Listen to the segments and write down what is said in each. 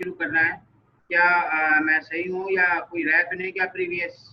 शुरू करना है। क्या मैं सही हूँ या कोई राय तो नहीं क्या प्रीवियस?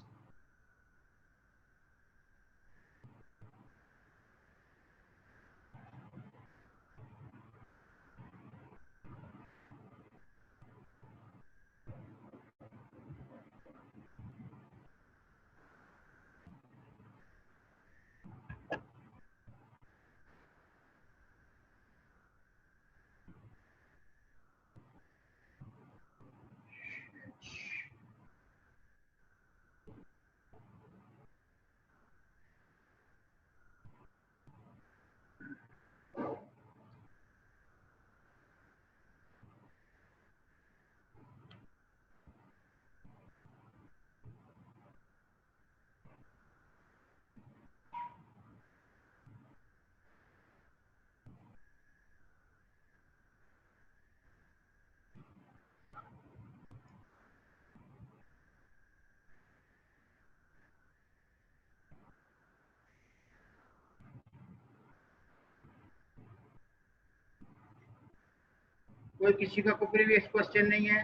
कोई किसी का कोई प्रीवियस क्वेश्चन नहीं है?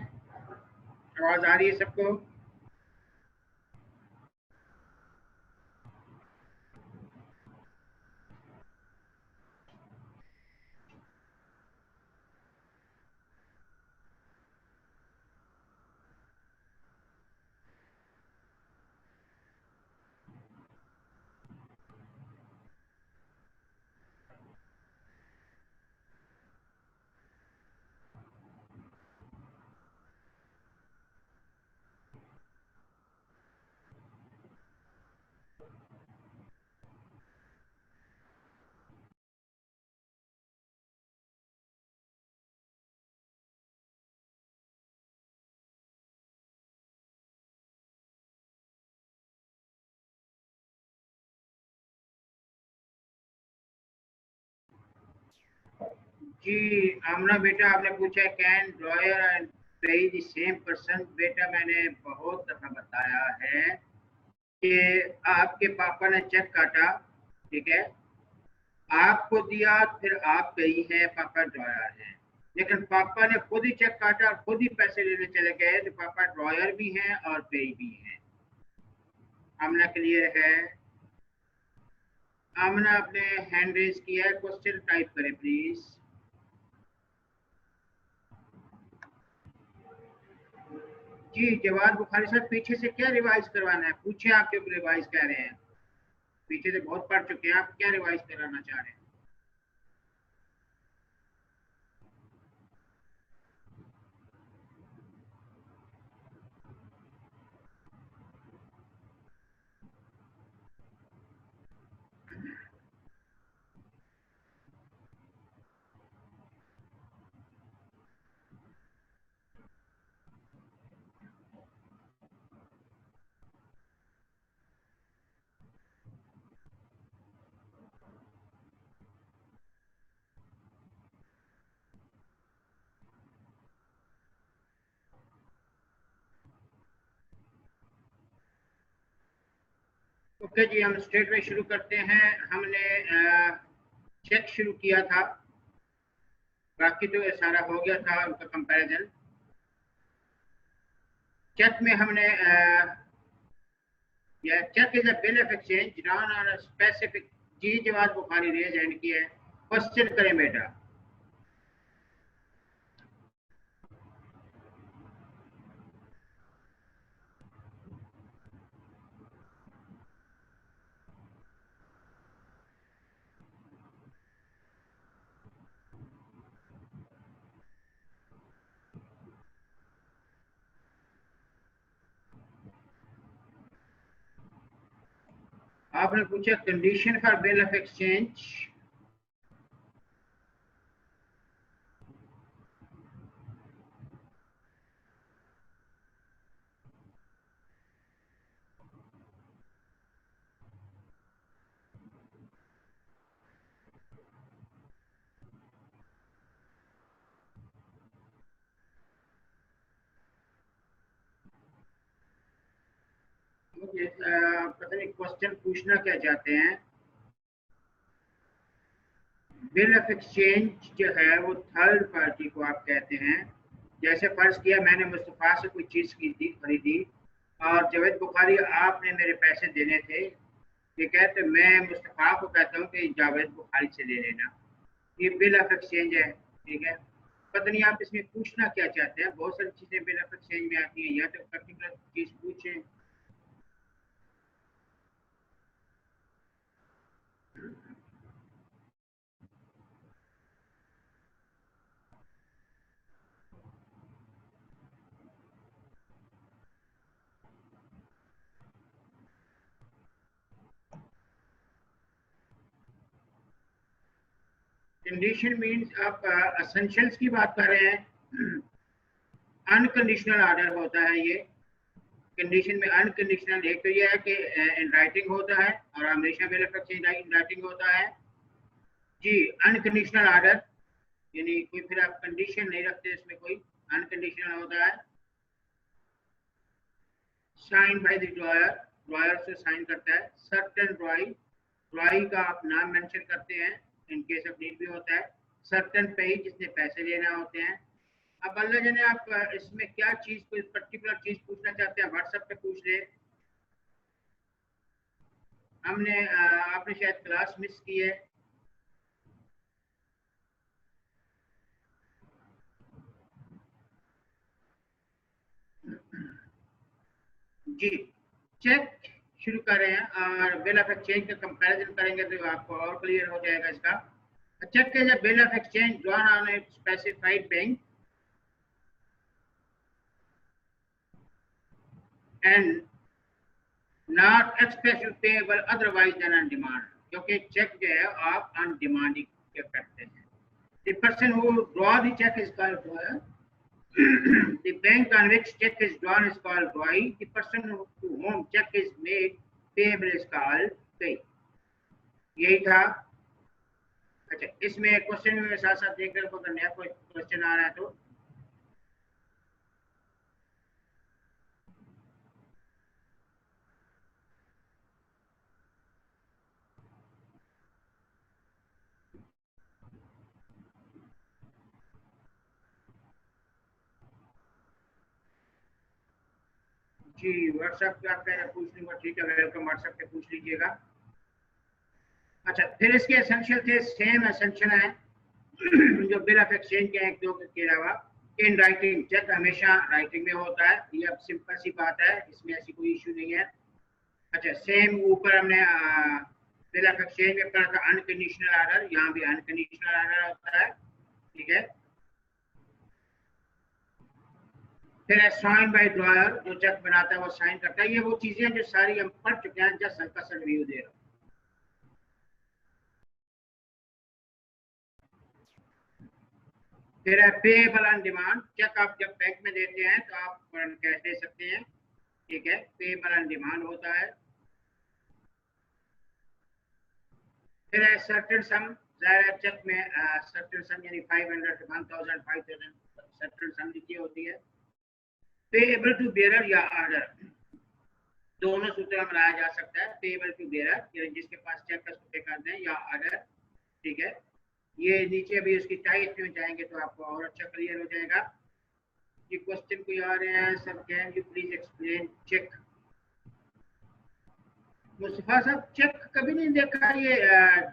आवाज आ रही है सबको? जी आमना बेटा, आपने पूछा can dryer and page the same person. बेटा मैंने बहुत दफा बताया है कि आपके पापा ने चेक काटा, ठीक है, आपको दिया, फिर आप गई हैं, पापा ड्रॉयर हैं, लेकिन पापा ने खुद ही चेक काटा और खुद ही पैसे लेने चले गए, तो पापा ड्रॉयर भी हैं और पे भी हैं। आमना क्लियर है? आमना अपने हैंड रेज किया है, क्वेश्चन टाइप करें प्लीज। जी जवाद बुखारी साहब, पीछे से क्या रिवाइज करवाना है? पूछे, आप क्यों रिवाइज कह रहे हैं? पीछे से बहुत पढ़ चुके हैं, आप क्या रिवाइज कराना चाह रहे हैं? ओके जी, हम स्ट्रेट में शुरू करते हैं। हमने चेक शुरू किया था, बाकी तो ये सारा हो गया था उनका कंपैरिजन। चेक में हमने cheque is a bill of exchange drawn on a specific। जी जवाब बुखारी रेज एंड की है, क्वेश्चन करें बेटा। आपने पूछा condition for bill of exchange. मुझे पता नहीं क्वेश्चन पूछना क्या चाहते हैं। बिल ऑफ एक्सचेंज जो है वो थर्ड पार्टी को आप कहते हैं, जैसे फर्ज किया मैंने मुस्तफ़ा से कोई चीज़ की थी, खरीदी, और जावेद बुखारी आपने मेरे पैसे देने थे, ठीक है, तो मैं मुस्तफ़ा को कहता हूँ कि जावेद बुखारी से ले लेना, ये बिल ऑफ एक्सचेंज है, ठीक है। पता नहीं आप इसमें पूछना क्या चाहते हैं, बहुत सारी चीज़ें बिल ऑफ एक्सचेंज में आती हैं, या तो पर्टिकुलर चीज़ पूछें। कंडीशन मीन्स आप असेंशियल्स की बात कर रहे हैं। अनकंडीशनल ऑर्डर होता है ये। कंडीशन में अनकंडीशनल एक तो ये है कि इन राइटिंग होता है, और हमेशा bill of exchange in writing होता है जी। अनकंडीशनल ऑर्डर यानी कोई फिर आप कंडीशन नहीं रखते इसमें, कोई अनकंडीशनल होता है। Sign by the drawer, drawer से साइन करता है। सर्टेन ड्रॉई, ड्रॉई का आप नाम मेंशन करते हैं इन केस ऑफ नीड भी होता है। सर्टेन पे जिसने पैसे लेना होते हैं। अब अल्लाह जाने आप इसमें क्या चीज, कोई पर्टिकुलर चीज पूछना चाहते हैं, व्हाट्सएप पे पूछ ले। हमने आपने शायद क्लास मिस की है। जी, चेक शुरू कर रहे हैं और बिल ऑफ एक्सचेंज का कंपैरिजन करेंगे तो आपको और क्लियर हो जाएगा इसका। Cheque is a bill of exchange drawn on a specified bank and not express payable otherwise than on demand, क्योंकि चेक जो है आप ऑन डिमांड ही करते हैं। The person who draw the cheque is called drawer. The bank on which check is drawn is called drawee. The person to whom check is made payable is called pay. यही था। अच्छा, इसमें question में साथ साथ देख रहे हो, अगर नया कोई क्वेश्चन आ रहा है तो। जी, व्हाट्सएप पे आप पूछ लूंगा, ठीक है, वेलकम, व्हाट्सएप पे पूछ लीजिएगा। अच्छा, फिर इसके एसेंशियल थे, सेम एसेंशियल है जो बिल ऑफ एक्सचेंज के एक दो के अलावा। इन राइटिंग, चेक हमेशा राइटिंग में होता है, ये अब सिंपल सी बात है, इसमें ऐसी कोई इशू नहीं है। अच्छा, सेम ऊपर हमने बिल ऑफ एक्सचेंज में पढ़ा था अनकंडीशनल ऑर्डर, यहाँ भी अनकंडीशनल ऑर्डर होता है, ठीक है। फिर साइन बाय ड्रॉयर, जो चेक बनाता है वो साइन करता है। ये वो चीजें जो सारी हम पढ़ चुके हैं, जस्ट हल्का सा रिव्यू दे रहा हूँ। फिर है पेएबल ऑन डिमांड, चेक आप जब बैंक में देते हैं तो आप कैश दे सकते हैं, ठीक है, पेएबल ऑन डिमांड होता है। फिर है सर्टेन सम, चेक में सर्टेन सम यानी 500 1000 5000 सर्टेन सम लिखी होती है। पेएबल टू बेयरर या ऑर्डर, दोनों सूत्र में लाया जा सकता है। पेएबल टू बेयरर यानी जिसके पास चेक का पे कर दें, या ऑर्डर, ठीक है। ये नीचे भी उसकी टाइप में जाएंगे तो आपको और अच्छा क्लियर हो जाएगा। ये क्वेश्चन कोई आ रहे हैं sir, can you please explain cheque. Mustafa साहब, चेक कभी नहीं देखा ये,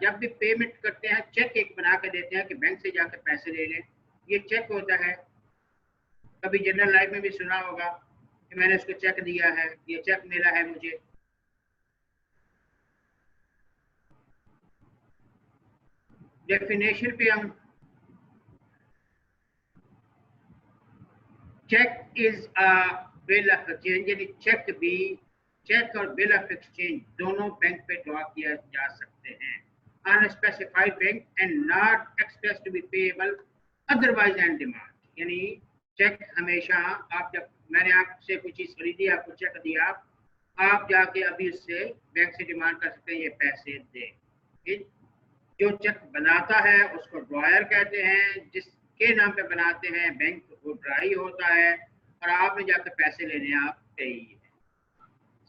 जब भी पेमेंट करते हैं चेक एक बना के देते हैं कि बैंक से जाकर पैसे ले लें, ये चेक होता है। कभी जनरल लाइफ में भी सुना होगा कि मैंने उसको चेक दिया है, ये चेक मिला है मुझे। डेफिनेशन पे हम, cheque is a bill of exchange, यानी चेक भी, चेक और बिल ऑफ एक्सचेंज दोनों बैंक पे ड्रॉ किया जा सकते हैं on specified bank and not express to be payable otherwise and demand. यानी चेक हमेशा, आप जब मैंने आपसे कोई चीज खरीदी, आपको चेक दिया, आप जाके अभी उससे बैंक से डिमांड कर सकते हैं ये पैसे दे। जो चेक बनाता है उसको ड्रॉयर कहते हैं, जिसके नाम पे बनाते हैं बैंक वो ड्राई होता है, और आपने जाकर पैसे लेने आप पे ही है।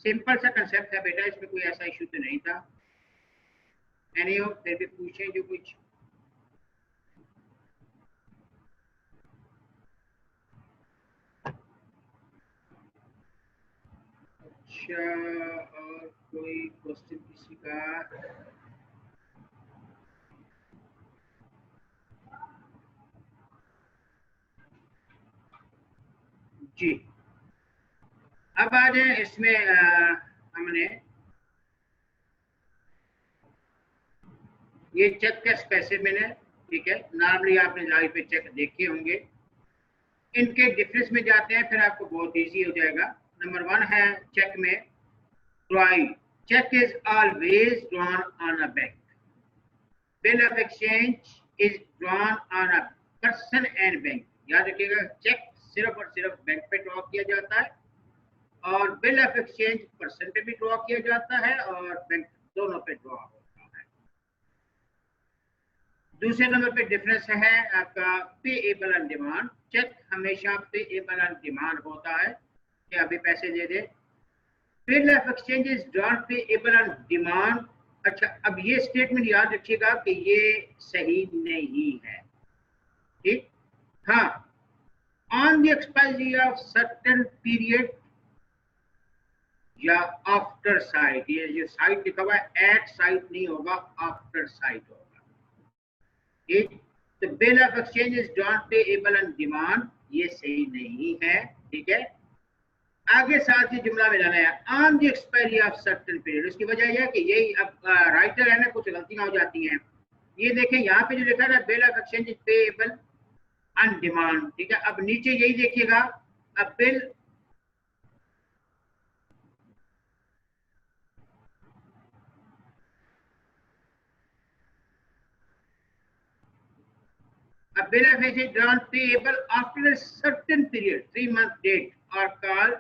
सिंपल सा कंसेप्ट है बेटा, इसमें कोई ऐसा इशू तो नहीं था। एनी हो, फिर भी पूछें जो कुछ। अच्छा, और कोई क्वेश्चन किसी का? जी, अब आ जाए इसमें हमने ये चेक कैश पैसे मैंने, ठीक है, नॉर्मली आपने लाइव पे चेक देखे होंगे। इनके डिफरेंस में जाते हैं, फिर आपको बहुत इजी हो जाएगा। नंबर 1 है चेक में drawing. Cheque is always drawn on a bank. Bill of exchange is drawn on a person and bank. याद रखिएगा, चेक सिर्फ और सिर्फ बैंक पे ड्रॉ किया जाता है, और बिल ऑफ एक्सचेंज पर्सन पे भी ड्रॉ किया जाता है और बैंक, दोनों पे ड्रॉ होता है। दूसरे नंबर पे डिफरेंस है आपका पेएबल ऑन डिमांड। चेक हमेशा पेएबल ऑन डिमांड होता है कि अभी पैसे दे दे। Bill of exchange is not payable on demand. अच्छा, अब ये स्टेटमेंट याद रखिएगा कि ये सही नहीं है, ठीक। हाँ, on the expiry of certain period या आफ्टर साइट, ये जो साइट लिखा हुआ है एट साइट नहीं होगा, आफ्टर साइट होगा, ठीक। तो bill of exchange is not payable on demand, ये सही नहीं है, ठीक है। आगे साथ ही जुमला मिलाना है on the expiry of certain period. उसकी वजह यह है कि यही अब राइटर है ना, कुछ गलतियां हो जाती हैं। ये देखें यहाँ पे जो लिखा है bill of exchange is payable on demand, ठीक है। अब नीचे यही देखिएगा, अब bill a bill of exchange drawn payable after a certain period, 3-month date or call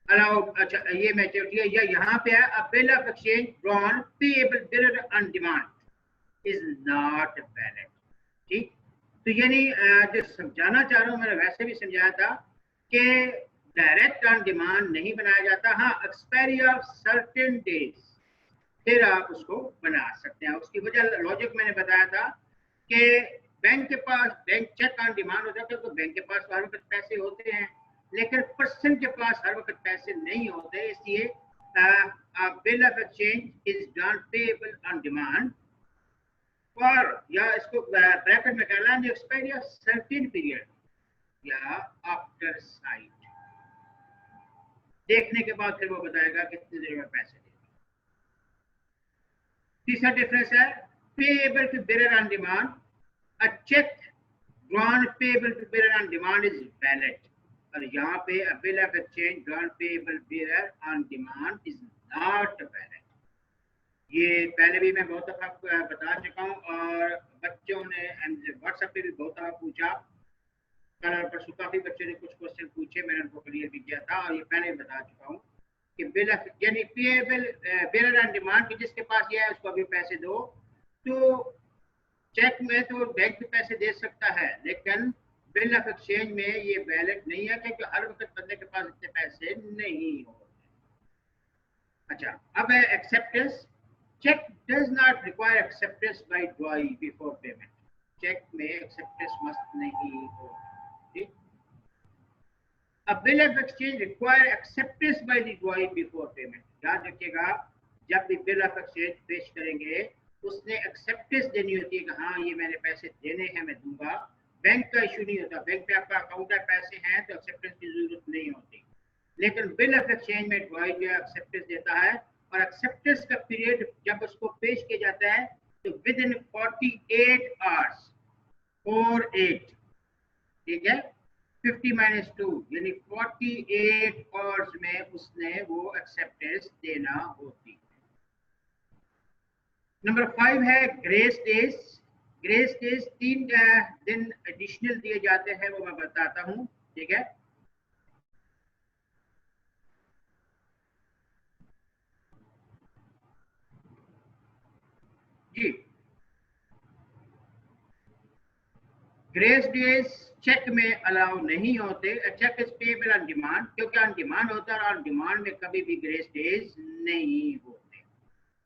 allowed। अच्छा, ये मैच्योरिटी है, या यहाँ पे है a bill of exchange drawn payable billed on demand is not valid, ठीक। तो यानी जो समझाना चाह रहा हूँ, मैंने वैसे भी समझाया था कि डायरेक्ट ऑन डिमांड नहीं बनाया जाता। हाँ, एक्सपायरी ऑफ सर्टेन डेज फिर आप उसको बना सकते हैं। उसकी वजह लॉजिक मैंने बताया था कि बैंक के पास बैंक चेक ऑन डिमांड हो जाता है, तो बैंक के पास हर वक्त पैसे होते हैं, लेकिन पर्सन के पास हर वक्त पैसे नहीं होते। इसलिए bill of exchange is not payable on demand, और या इसको ब्रैकेट में कहना है एक्सपायरी ऑफ सर्टेन पीरियड या आफ्टर साइट। देखने के बाद फिर वो बताएगा कितनी देर में पैसे देगा। तीसरा डिफरेंस है payable to bearer on demand. A cheque drawn payable to bearer on demand is valid, और यहाँ पे a bill of exchange drawn payable bearer on demand is not valid. ये पहले भी मैं बहुत दफा बता चुका हूँ, और बच्चों ने व्हाट्सएप पे भी बहुत दफा पूछा। कल और परसों काफी बच्चों ने कुछ क्वेश्चन पूछे, मैंने उनको क्लियर भी किया था, और ये पहले भी बता चुका हूँ कि बिल यानी पेएबल बिरर ऑन डिमांड, जिसके पास ये है उसको अभी पैसे दो। तो चेक में तो बैंक में पैसे दे सकता है, लेकिन बिल ऑफ एक्सचेंज में ये वैलिड नहीं है, क्योंकि हर वक्त बंदे के पास इतने पैसे नहीं होते। अच्छा, अब है acceptance. Cheque does not require acceptance by drawee before payment. Cheque में एक्सेप्टेंस मस्ट नहीं हो, ठीक। A bill of exchange require acceptance by the drawee before payment। याद रखिएगा, जब भी बिल ऑफ एक्सचेंज पेश करेंगे उसने एक्सेप्टेंस देनी होती है कि हाँ ये मैंने पैसे देने हैं, मैं दूंगा। बैंक का इशू नहीं होता, बैंक पे आपका अकाउंट है, पैसे हैं, तो एक्सेप्टेंस की जरूरत नहीं होती। लेकिन बिल ऑफ एक्सचेंज में ड्रॉई जो एक्सेप्टेंस देता है, और एक्सेप्टेंस का पीरियड जब उसको पेश किया जाता है तो विद इन 48 आवर्स 48, ठीक है, 50-2 यानी 48 आवर्स में उसने वो एक्सेप्टेंस देना होती है। नंबर 5 है ग्रेस डेज। ग्रेस डेज 3 दिन एडिशनल दिए जाते हैं, वो मैं बताता हूँ, ठीक है। जी, ग्रेस डेज चेक में अलाउ नहीं होते। Cheque is payable on demand, क्योंकि ऑन डिमांड होता है, और ऑन डिमांड में कभी भी ग्रेस डेज नहीं होते।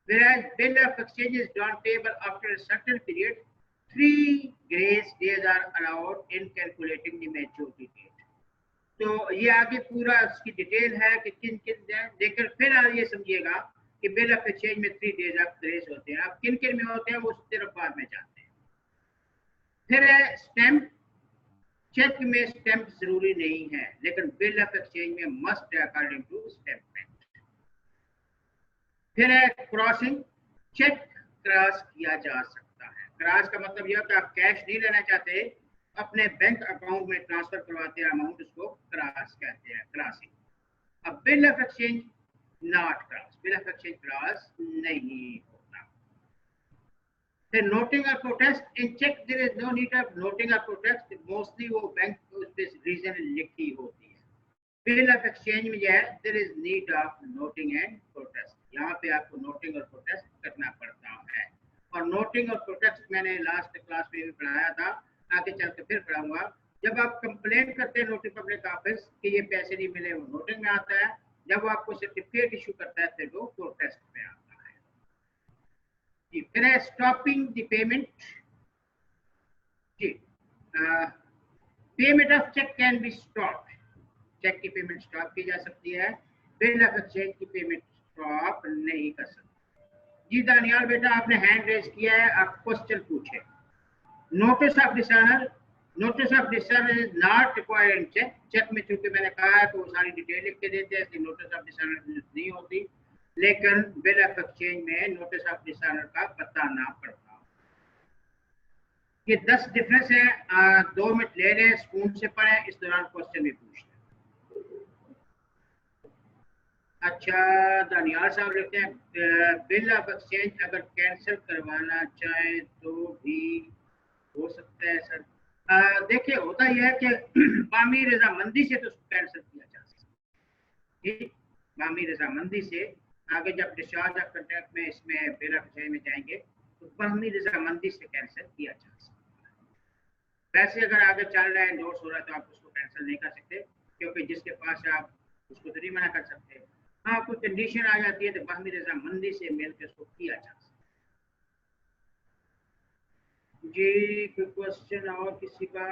Whereas bill of exchange is not payable after a certain period, 3 grace days are allowed in calculating the maturity date। तो ये आगे पूरा उसकी डिटेल है कि किन किन है, लेकिन फिर आप ये समझिएगा कि बिल ऑफ एक्सचेंज में 3 डेज ऑफ ग्रेस होते हैं। अब किन किन में होते हैं वो सिर्फ बाद में जानते हैं। फिर है स्टैम्प। चेक में स्टैम्प जरूरी नहीं है, लेकिन बिल ऑफ एक्सचेंज में मस्ट है अकॉर्डिंग टू स्टैम्प बैंक। फिर है क्रॉसिंग। चेक क्रॉस किया जा सकता है। क्रॉस का मतलब यह कि आप कैश नहीं लेना चाहते, अपने बैंक अकाउंट में ट्रांसफर करवाते हैं अमाउंट, उसको क्रॉस कहते हैं, क्रॉसिंग। अब bill of exchange not cross, bill of exchange cross नहीं होता। फिर नोटिंग और protest. In cheque there is no need of noting और प्रोटेस्ट, मोस्टली वो बैंक उस पे रीजन लिखी होती है। बिल ऑफ एक्सचेंज में जो है there is need of noting and protest, यहाँ पे आपको नोटिंग और प्रोटेस्ट करना पड़ता है। और नोटिंग और प्रोटेस्ट मैंने लास्ट क्लास में भी पढ़ाया था, आगे चल के फिर पढ़ाऊंगा। जब आप कंप्लेंट करते हैं नोटिस पब्लिक ऑफिस कि ये पैसे नहीं मिले, वो नोटिंग में आता है। जब वो आपको सर्टिफिकेट इशू करता है फिर वो प्रोटेस्ट में आता है। जी, फिर है स्टॉपिंग द पेमेंट। जी, payment of cheque can be stop, cheque की पेमेंट स्टॉप की जा सकती है, बिल ऑफ एक्सचेंज की पेमेंट स्टॉप नहीं कर सकती। जी दानियाल बेटा, आपने हैंड रेज किया है, आप क्वेश्चन पूछे। Notice of dishonour. Notice of dishonour is not required in cheque. Cheque में चूंकि मैंने कहा है तो वो सारी डिटेल लिख के देते हैं, इसलिए नोटिस ऑफ डिसऑनर नहीं होती, लेकिन बिल ऑफ एक्सचेंज में नोटिस ऑफ डिसऑनर का बताना पड़ता। ये 10 डिफरेंस है। 2 मिनट ले लें, स्पून से पढ़ें, इस दौरान क्वेश्चन भी पूछ लें। अच्छा, दानियाल साहब लिखते हैं बिल ऑफ एक्सचेंज अगर कैंसिल करवाना चाहे तो भी हो सकता है सर। देखिए, होता यह है कि बामी रजामंदी से तो कैंसिल किया जा सकता है। बामी रजामंदी से आगे जब डिस्चार्ज ऑफ कंट्रैक्ट में इसमें बिल ऑफ एक्सचेंज में जाएंगे तो बामी रजामंदी से कैंसिल किया जा सकता है। वैसे अगर आगे चल रहा है, इंडोर्स हो रहा है, तो आप उसको कैंसिल नहीं कर सकते, क्योंकि जिसके पास है आप उसको तो नहीं मना कर सकते। हाँ, कोई कंडीशन आ जाती है तो बाहमी रजामंदी से मिलकर उसको किया जा सकता है। जी, कोई क्वेश्चन और किसी का?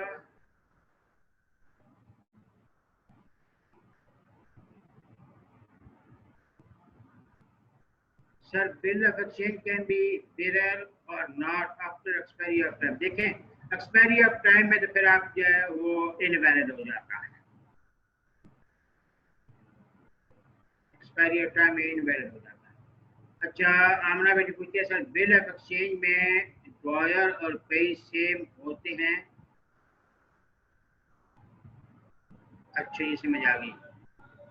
Sir, bill of exchange can be bearer or not after expiry of time. देखें, एक्सपायरी ऑफ टाइम में तो फिर आप जो है वो इनवैलिड हो जाता है, एक्सपायरी ऑफ टाइम में इनवैलिड हो जाता है। अच्छा, आमना बेटी पूछती है सर बिल ऑफ एक्सचेंज में ड्रॉयर और पे सेम होते हैं? अच्छा, ये समझ आ गई,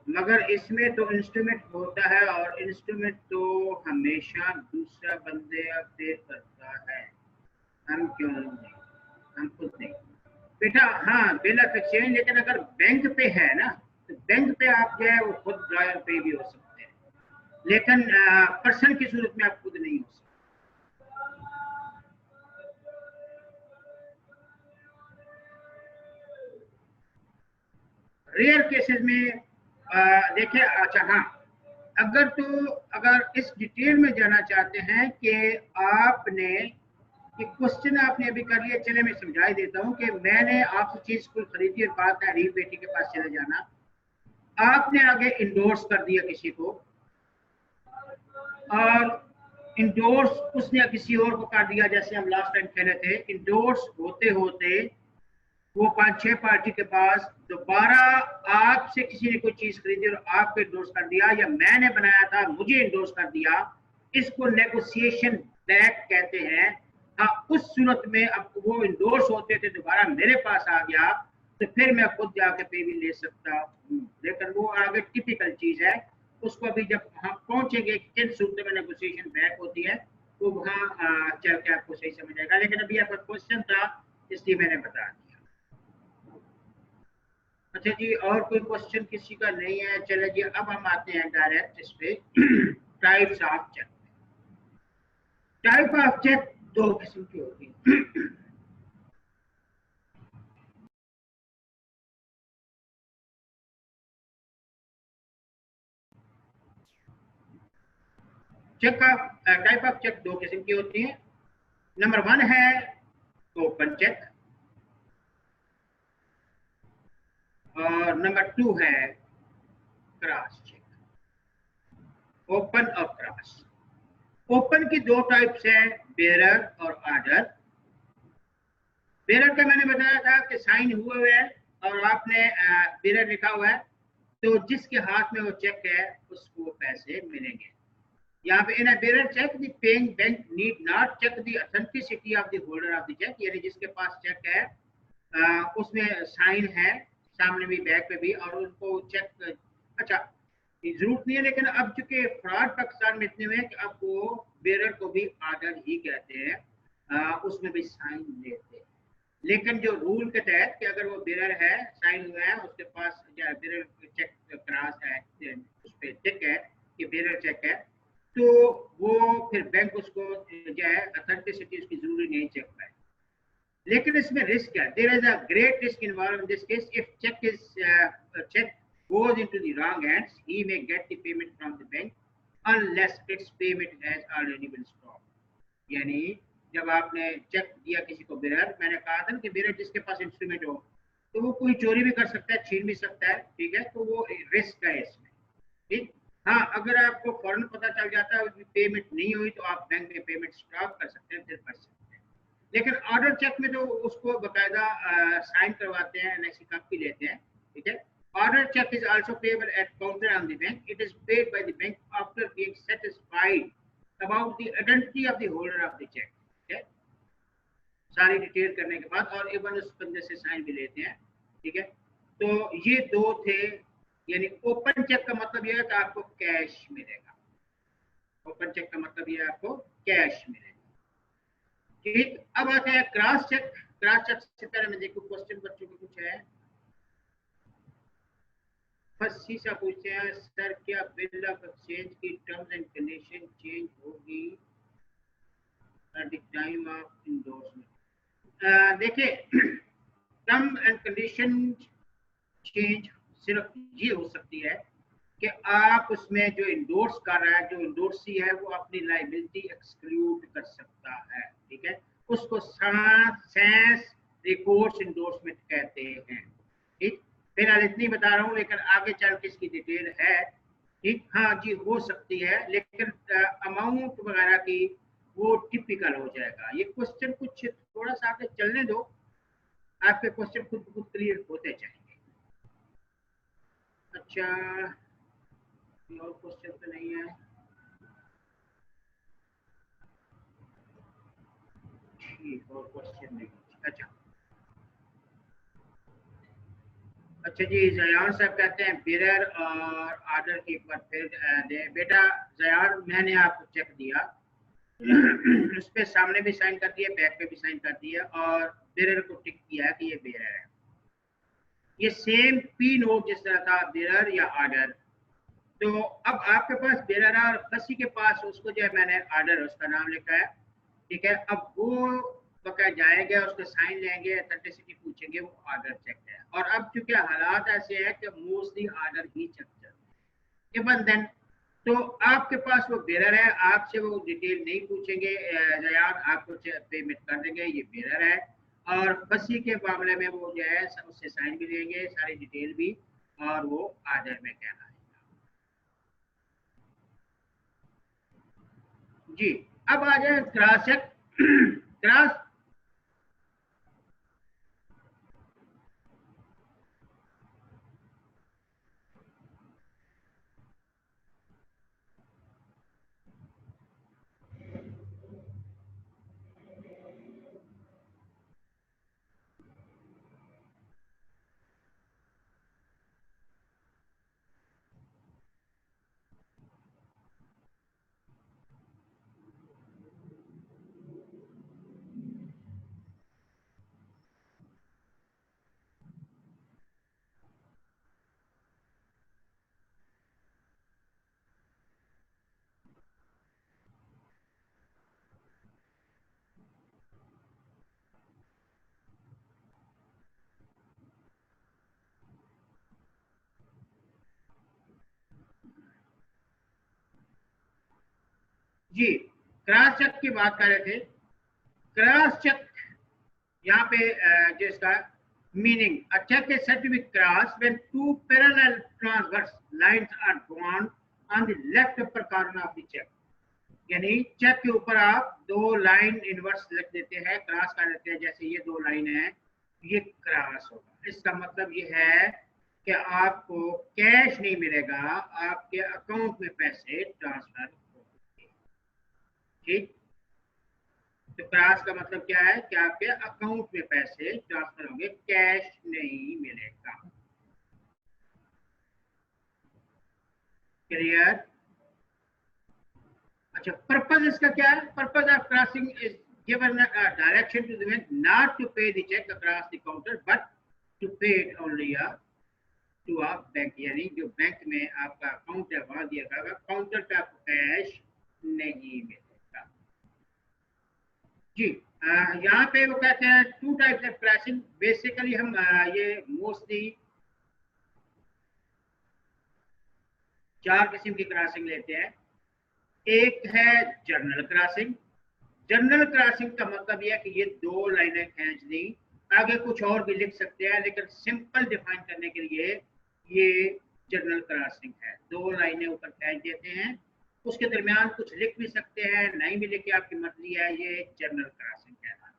मगर इसमें तो इंस्ट्रूमेंट होता है और इंस्ट्रूमेंट तो हमेशा दूसरा बंदे पे करता है, हम क्यों नहीं, हम खुद नहीं बेटा। हाँ, बिल ऑफ एक्सचेंज, लेकिन अगर बैंक पे है ना तो बैंक पे आप जो है वो खुद ड्रॉयर पे भी हो सकते हैं, लेकिन पर्सन की सूरत में आप खुद नहीं हो सकते। रेयर केसेस में देखिए। अच्छा हाँ, अगर इस डिटेल में जाना चाहते हैं कि आपने कि क्वेश्चन आपने अभी कर लिया, चले मैं समझा ही देता हूँ कि मैंने आपसे चीज को खरीदी और बात है रीफ बेटी के पास चले जाना, आपने आगे इंडोर्स कर दिया किसी को और इंडोर्स उसने किसी और को कर दिया, जैसे हम लास्ट टाइम खेले थे, इंडोर्स होते होते वो 5-6 पार्टी के पास दोबारा आपसे किसी ने कोई चीज खरीदी और आपको इंडोर्स कर दिया, या मैंने बनाया था मुझे इंडोर्स कर दिया, इसको नेगोशिएशन बैक कहते हैं। हाँ, उस सूरत में अब वो इंडोर्स होते थे दोबारा मेरे पास आ गया तो फिर मैं खुद जाके पे भी ले सकता हूँ, लेकिन वो आगे टिपिकल चीज है, उसको अभी जब हम पहुंचेंगे किन सूरत में नेगोशिएशन बैक होती है तो वहाँ चल के आपको सही समझ आएगा, लेकिन अभी आपका क्वेश्चन था इसलिए मैंने बता दिया। अच्छा जी, और कोई क्वेश्चन किसी का नहीं है? चले जी, अब हम आते हैं डायरेक्ट इस पे types of cheque. Type of cheque 2 किस्म की होती है। टाइप ऑफ चेक 2 किस्म की होती है। नंबर 1 है ओपन चेक, और नंबर 2 है क्रॉस चेक, ओपन और क्रॉस। ओपन की दो टाइप्स हैं, बेरर और ऑर्डर। बेरर का मैंने बताया था कि साइन हुआ हुआ है और आपने बेरर लिखा हुआ है, तो जिसके हाथ में वो चेक है उसको पैसे मिलेंगे। यहाँ पे in a bearer cheque the paying bank need not check the authenticity of the holder of the cheque, यानी जिसके पास चेक है उसमें साइन है सामने भी बैक पे भी, और उनको चेक अच्छा जरूरत नहीं है। लेकिन अब चूंकि फ्रॉड पाकिस्तान में इतने में है कि अब वो बेरर को भी ऑर्डर ही कहते हैं, उसमें भी साइन लेते हैं। लेकिन जो रूल के तहत कि अगर वो बेरर है, साइन हुआ है, उसके पास बेरर चेक क्रॉस है, उस पर टिक है कि बेरर चेक है, तो वो फिर बैंक उसको जो है अथेंटिसिटी उसकी जरूरी नहीं चेक पाए। लेकिन इसमें रिस्क है, there is a great risk involve in this case if cheque goes into the wrong hands, he may get the payment from the bank unless its payment has already been stopped। यानी जब आपने check दिया किसी को bearer, मैंने कहा था ना कि बेरर जिसके पास इंस्ट्रूमेंट हो तो वो कोई चोरी भी कर सकता है, छीन भी सकता है, ठीक है, तो वो रिस्क है इसमें, ठीक। हाँ, अगर आपको फौरन पता चल जाता है कि पेमेंट नहीं हुई तो आप बैंक में पेमेंट स्टॉप कर सकते हैं, फिर कर सकते हैं। लेकिन ऑर्डर चेक में तो उसको बकायदा साइन करवाते हैं, एनआईसी कॉपी लेते हैं, ठीक है। Order check is also payable at counter on the bank. It is paid by the bank after being satisfied about the identity of the holder of the check. Okay? सारी detail करने के बाद और even उस बंदे से sign भी लेते हैं, ठीक है। तो ये दो थे, यानी ओपन चेक का मतलब यह है कि आपको कैश मिलेगा। ओपन चेक का मतलब यह है आपको कैश मिलेगा, ठीक। अब आता है क्रॉस चेक। क्रॉस चेक से पहले मैं देखूं क्वेश्चन बच्चों को कुछ है। फर्स्ट शीशा पूछते हैं, सर क्या बिल ऑफ एक्सचेंज की टर्म्स एंड कंडीशन चेंज होगी at the time of endorsement? देखिए, टर्म एंड कंडीशन चेंज सिर्फ ये हो सकती है कि आप उसमें जो इंडोर्स कर रहा है, जो इंडोर्सी है, वो अपनी लाइबिलिटी एक्सक्लूड कर सकता है, ठीक है। उसको सेंस रिकोर्स इंडोर्समेंट कहते हैं, ठीक। फिलहाल इतनी बता रहा हूँ, लेकिन आगे चल के इसकी डिटेल है, ठीक। हाँ जी, हो सकती है, लेकिन अमाउंट वगैरह की वो टिपिकल हो जाएगा। ये क्वेश्चन कुछ थोड़ा सा आगे चलने दो, आपके क्वेश्चन खुद खुद क्लियर होते जाएंगे। अच्छा, और क्वेश्चन तो नहीं है, ठीक, और क्वेश्चन नहीं। अच्छा अच्छा जी, जयान साहब कहते हैं बिरर और ऑर्डर की एक बार फिर दे। बेटा जयान, मैंने आपको चेक दिया, उस पे सामने भी साइन कर दिया, बैक पे भी साइन कर दिया, और बिरर को टिक किया है कि ये बिरर है। ये सेम पी नोट जिस तरह था बिरर या ऑर्डर, तो अब आपके पास बिरर है और फसी के पास उसको जो है मैंने ऑर्डर उसका नाम लिखा है, ठीक है। अब वो बकाया जाएंगे, उसके साइन लेंगे, अथेंटिसिटी पूछेंगे, वो ऑर्डर चेक है। और अब चूंकि हालात ऐसे हैं कि मोस्टली ऑर्डर ही चेक चलते हैं, देन तो आपके पास वो बेरर है, आपसे वो डिटेल नहीं पूछेंगे, जयान आपको पेमेंट कर देंगे, ये बेरर है। और फंसी के मामले में वो जो है उससे साइन भी लेंगे, सारी डिटेल भी, और वो ऑर्डर में कहना है जी। अब आ जाए क्रॉस चेक। क्रॉस जी, क्रॉस चेक की बात कर रहे थे। क्रॉस चेक यहाँ पे जिसका Meaning, a check is said to be crossed when two parallel transverse lines are drawn on the left upper corner of the check. यानी चेक के ऊपर आप दो लाइन इनवर्स लिख देते हैं, क्रॉस कर देते हैं, जैसे ये दो लाइन है, ये क्रॉस होगा। इसका मतलब ये है कि आपको कैश नहीं मिलेगा, आपके अकाउंट में पैसे ट्रांसफर होंगे। ठीक, तो क्रॉस का मतलब क्या है कि आपके अकाउंट में पैसे ट्रांसफर होंगे, कैश नहीं मिलेगा। क्लियर? अच्छा, पर्पज इसका क्या है? Purpose of crossing is given a direction to the bank not to pay the check across the counter but to pay it only to a bank, यानी जो बैंक में आपका अकाउंट है वहां दिया जाएगा, काउंटर पे आपको कैश नहीं मिलेगा। जी, यहाँ पे वो कहते हैं two types of crossing. Basically हम ये मोस्टली 4 किस्म की क्रॉसिंग लेते हैं। एक है जर्नल क्रॉसिंग। जनरल क्रॉसिंग का मतलब यह है कि ये दो लाइनें खींच दी, आगे कुछ और भी लिख सकते हैं, लेकिन सिंपल डिफाइन करने के लिए ये जनरल क्रॉसिंग है। दो लाइनें ऊपर खींच देते हैं, उसके दरमियान कुछ लिख भी सकते हैं, नहीं भी लिखे आपकी मर्जी है, ये जनरल क्रॉसिंग कहलाता है।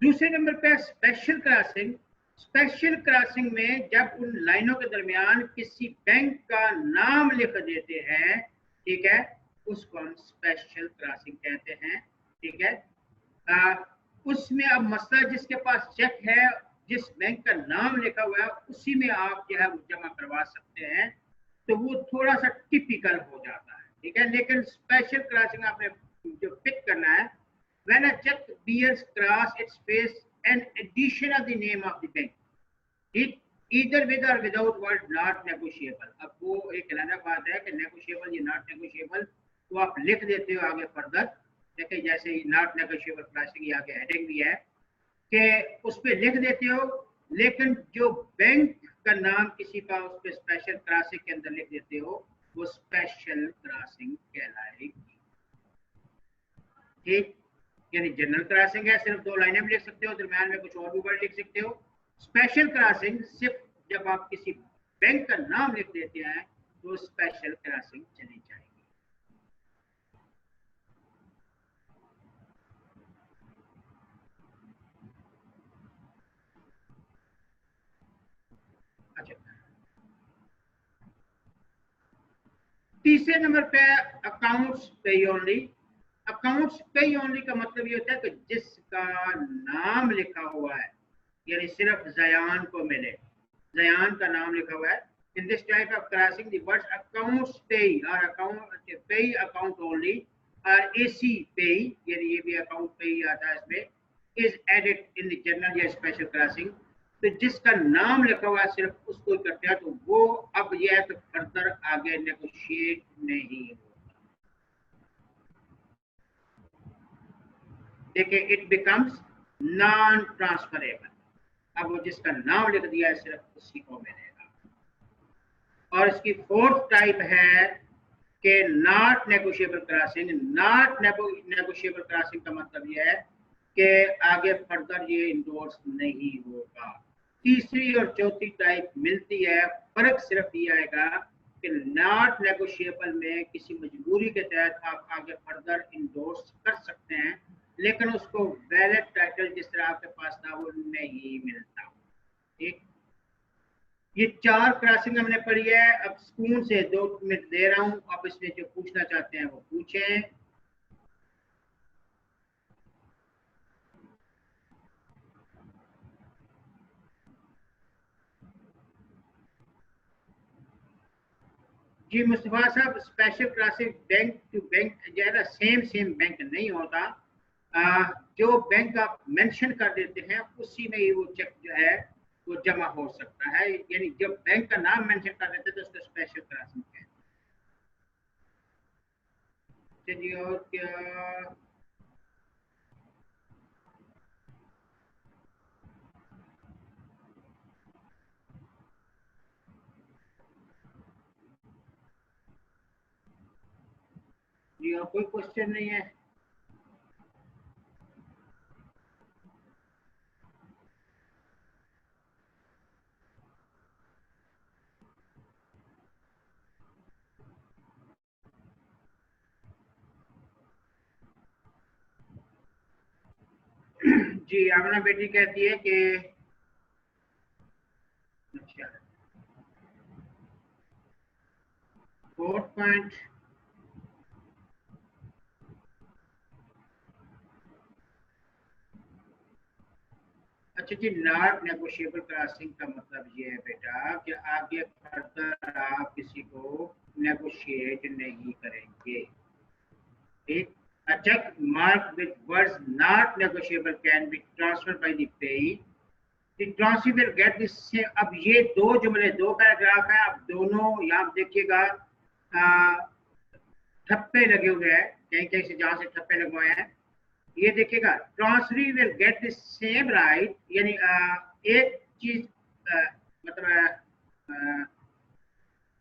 दूसरे नंबर पे स्पेशल क्रॉसिंग। स्पेशल क्रॉसिंग में जब उन लाइनों के दरमियान किसी बैंक का नाम लिख देते हैं, ठीक है, उसको हम स्पेशल क्रॉसिंग कहते हैं। ठीक है, उसमें अब मसला जिसके पास चेक है, जिस बैंक का नाम लिखा हुआ है, उसी में आप जो है वो जमा करवा सकते हैं, तो वो थोड़ा सा टिपिकल हो जाता है। ठीक है, लेकिन स्पेशल क्रॉसिंग आपने जो पिक करना है, when a check bears cross its face an addition of the name of the bank, it either with or without word not negotiable। अब वो एक अलग बात है कि नेगोशिएबल या नॉट नेगोशिएबल, तो आप लिख देते हो आगे फर्दर। देखिए जैसे नॉट नेगोशिएबल क्रॉसिंग आगे हेडिंग भी है कि उस पर लिख देते हो, लेकिन जो बैंक का नाम किसी का उस पर स्पेशल क्रॉसिंग के अंदर लिख देते हो, वो स्पेशल क्रॉसिंग कहलाएगी। ठीक, यानी जनरल क्रॉसिंग है, सिर्फ दो लाइनें भी लिख सकते हो, दरम्यान में कुछ और भी वर्ड लिख सकते हो। स्पेशल क्रॉसिंग सिर्फ जब आप किसी बैंक का नाम लिख देते हैं तो स्पेशल क्रॉसिंग चली जाएगी। अच्छा, तीसरे नंबर पे अकाउंट्स पे ओनली। अकाउंट्स पे ओनली का मतलब ये होता है कि जिसका नाम लिखा हुआ है, यानी सिर्फ जयान को मिले, जयान का नाम लिखा हुआ है। In this type of crossing, the words accounts pay or pay account only or AC pay, यानी ये भी account pay आता है इसमें, is added in the general या special crossing। तो जिसका नाम लिखा हुआ है सिर्फ उसको करते हैं, तो वो अब यह है कि फर्दर आगे नेगोशिएट नहीं होता। देखिए, इट बिकम्स नॉन ट्रांसफरेबल। अब वो जिसका नाम लिख दिया है सिर्फ उसी को मिलेगा। और इसकी फोर्थ टाइप है कि not negotiable crossing. Not negotiable crossing का मतलब यह है कि आगे फर्दर ये इंडोर्स नहीं होगा। तीसरी और चौथी टाइप मिलती है, फर्क सिर्फ ये आएगा कि नॉट नेगोशिएबल में किसी मजबूरी के तहत आप आगे फर्दर इंडोर्स कर सकते हैं, लेकिन उसको वैलिड टाइटल जिस तरह आपके पास था वो नहीं मिलता। ठीक, ये 4 क्रॉसिंग हमने पढ़ी है। अब स्पून से 2 मिनट दे रहा हूं, आप इसमें जो पूछना चाहते हैं वो पूछें। जी मुस्तफा साहब, special classic bank to bank जो है ना, सेम बैंक नहीं होता। जो बैंक आप मेंशन कर देते हैं उसी में ही वो चेक जो है वो जमा हो सकता है, यानी जब बैंक का नाम मेंशन कर देते हैं तो उसका स्पेशल क्लासिक है। चलिए, और क्या? जी और कोई क्वेश्चन नहीं है? जी आमना बेटी कहती है कि अच्छा 4 पॉइंट अच्छा जी, नॉट नेगोशिएबल क्रॉसिंग का मतलब ये है बेटा कि आगे फर्दर आप किसी को नेगोशिएट नहीं करेंगे। ठीक, a check marked with words not negotiable can be transferred by the payee. The trustee will get this same। अब ये दो जुमले, दो पैराग्राफ है, अब दोनों यहाँ देखिएगा ठप्पे लगे हुए हैं, कहीं कहीं से जहां से ठप्पे लगवाए हैं, ये देखिएगा transferee will get the same right, यानी एक चीज मतलब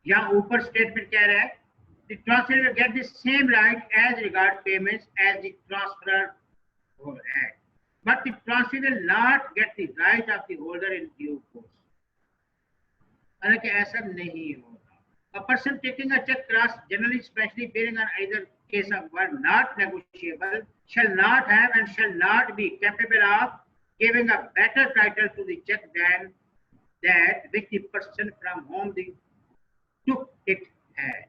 यहाँ ऊपर स्टेटमेंट कह रहा है the transferee will get the same right as regard payments as the transferor had, but the transferee will not get the right of the holder in due course। हालांकि ऐसा नहीं होगा। A person taking a check cross, generally especially bearing on either case of word not negotiable, shall not have and shall not be capable of giving a better title to the check than that which the person from whom they took it had।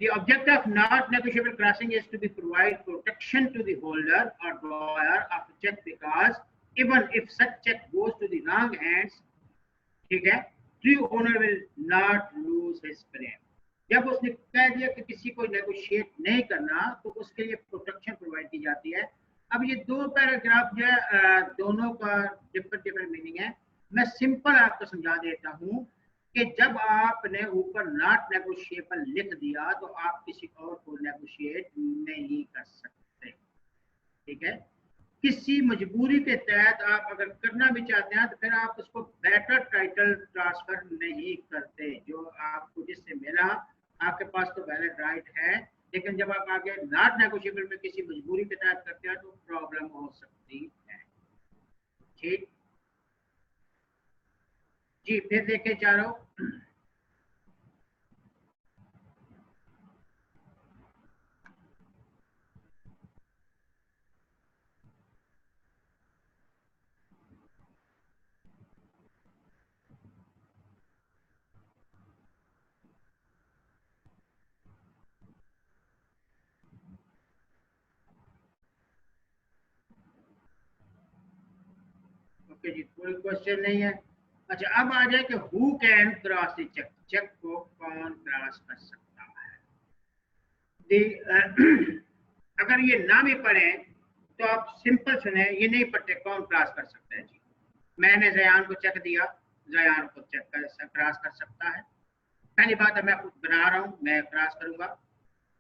The object of not negotiable crossing is to be provide protection to the holder or drawer of a check, because even if such check goes to the wrong hands, ठीक है, true owner will not lose his claim। जब उसने कह दिया कि किसी को negotiate नहीं करना, तो उसके लिए प्रोटेक्शन प्रोवाइड की जाती है। अब ये दो पैराग्राफ जो है दोनों का डिफरेंट मीनिंग है। मैं सिंपल आपको समझा देता हूँ कि जब आपने ऊपर नॉट नेगोशिएबल लिख दिया तो आप किसी और को नेगोशिएट नहीं कर सकते। ठीक है, किसी मजबूरी के तहत आप अगर करना भी चाहते हैं तो फिर आप उसको बेटर टाइटल ट्रांसफर नहीं करते। जो आपको जिससे मिला, आपके पास तो वैलिड राइट है, लेकिन जब आप आगे नॉट नेगोशिएबल में किसी मजबूरी के तहत करते हैं तो प्रॉब्लम हो सकती है। ठीक जी, फिर देखे चारों। ओके जी, कोई क्वेश्चन नहीं है। अच्छा, अब आ जाए कि who can cross the cheque, cheque को कौन क्रॉस कर सकता है। अगर ये ना भी पढ़े तो आप सिंपल सुने, ये नहीं पढ़ते कौन क्रॉस कर सकता है जी। मैंने जयान को चेक दिया, जयान को चेक क्रॉस कर सकता है। पहली बात है मैं खुद बना रहा हूँ, मैं क्रॉस करूंगा।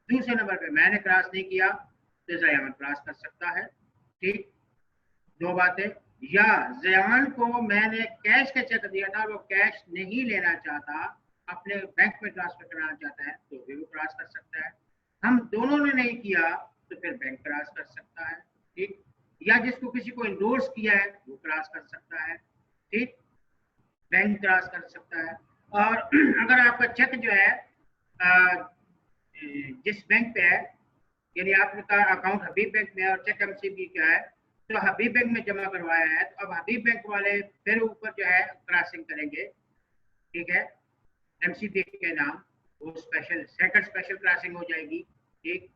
दूसरे नंबर पे मैंने क्रॉस नहीं किया तो जयान क्रॉस कर सकता है। ठीक, दो बातें। या जयान को मैंने कैश का चेक दिया था, वो कैश नहीं लेना चाहता, अपने बैंक में ट्रांसफर कराना चाहता है, तो भी वो क्रॉस कर सकता है। हम दोनों ने नहीं किया तो फिर बैंक क्रॉस कर सकता है। ठीक, या जिसको किसी को इंडोर्स किया है वो क्रॉस कर सकता है। ठीक, बैंक क्रॉस कर सकता है। और अगर आपका चेक जो है जिस बैंक पे है, यानी आपका अकाउंट हबीब बैंक में और चेक एमसीबी का है, तो हबीब बैंक में जमा करवाया है, तो अब हबीब बैंक वाले फिर ऊपर जो है क्रॉसिंग करेंगे। ठीक है, एमसीबी के नाम, वो स्पेशल सेकंड स्पेशल क्रॉसिंग हो जाएगी। ठीक,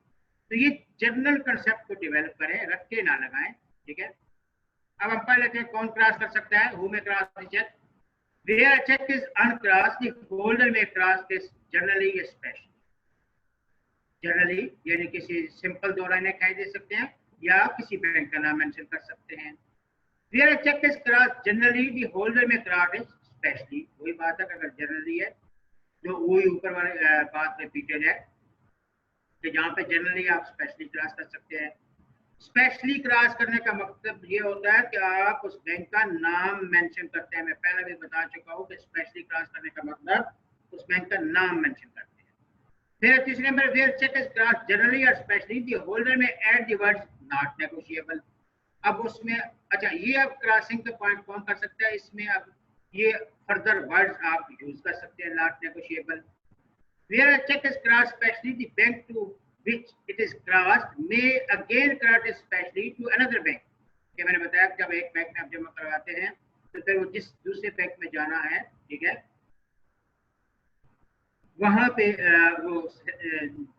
तो ये जनरल कंसेप्ट को डेवलप करें, रख के ना लगाएं। ठीक है, अब हम पहले लेते हैं कौन क्रॉस कर सकता है। Who may cross the cheque, where cheque is uncrossed the holder may cross this generally special. Generally यानी किसी सिंपल दो लाइनें कह दे सकते हैं या किसी बैंक का नाम मेंशन कर सकते हैं। Where a check is crossed, generally the holder में क्रॉस है स्पेशली। वही बात है, अगर जनरली है जो वही ऊपर वाले बात रिपीटेड है कि जहाँ पे जनरली आप स्पेशली क्रॉस कर सकते हैं। स्पेशली क्रॉस करने का मतलब ये होता है कि आप उस बैंक का नाम मेंशन करते हैं। मैं पहले भी बता चुका हूँ कि स्पेशली क्रॉस करने का मतलब उस बैंक का नाम मेंशन करते हैं। फिर तीसरे नंबर where cheque is cross generally और स्पेशली द होल्डर में add the words not negotiable. अब उसमें अच्छा, ये अब क्रॉसिंग का पॉइंट कौन कर सकता है, इसमें अब ये फर्दर वर्ड्स आप यूज कर सकते हैं, not negotiable. Where cheque is cross specially the bank to which it is crossed may again credit especially to another bank। कि मैंने बताया कि जब एक बैंक में आप जमा करवाते हैं तो फिर वो जिस दूसरे बैंक में जाना है, ठीक है, वहां पे वो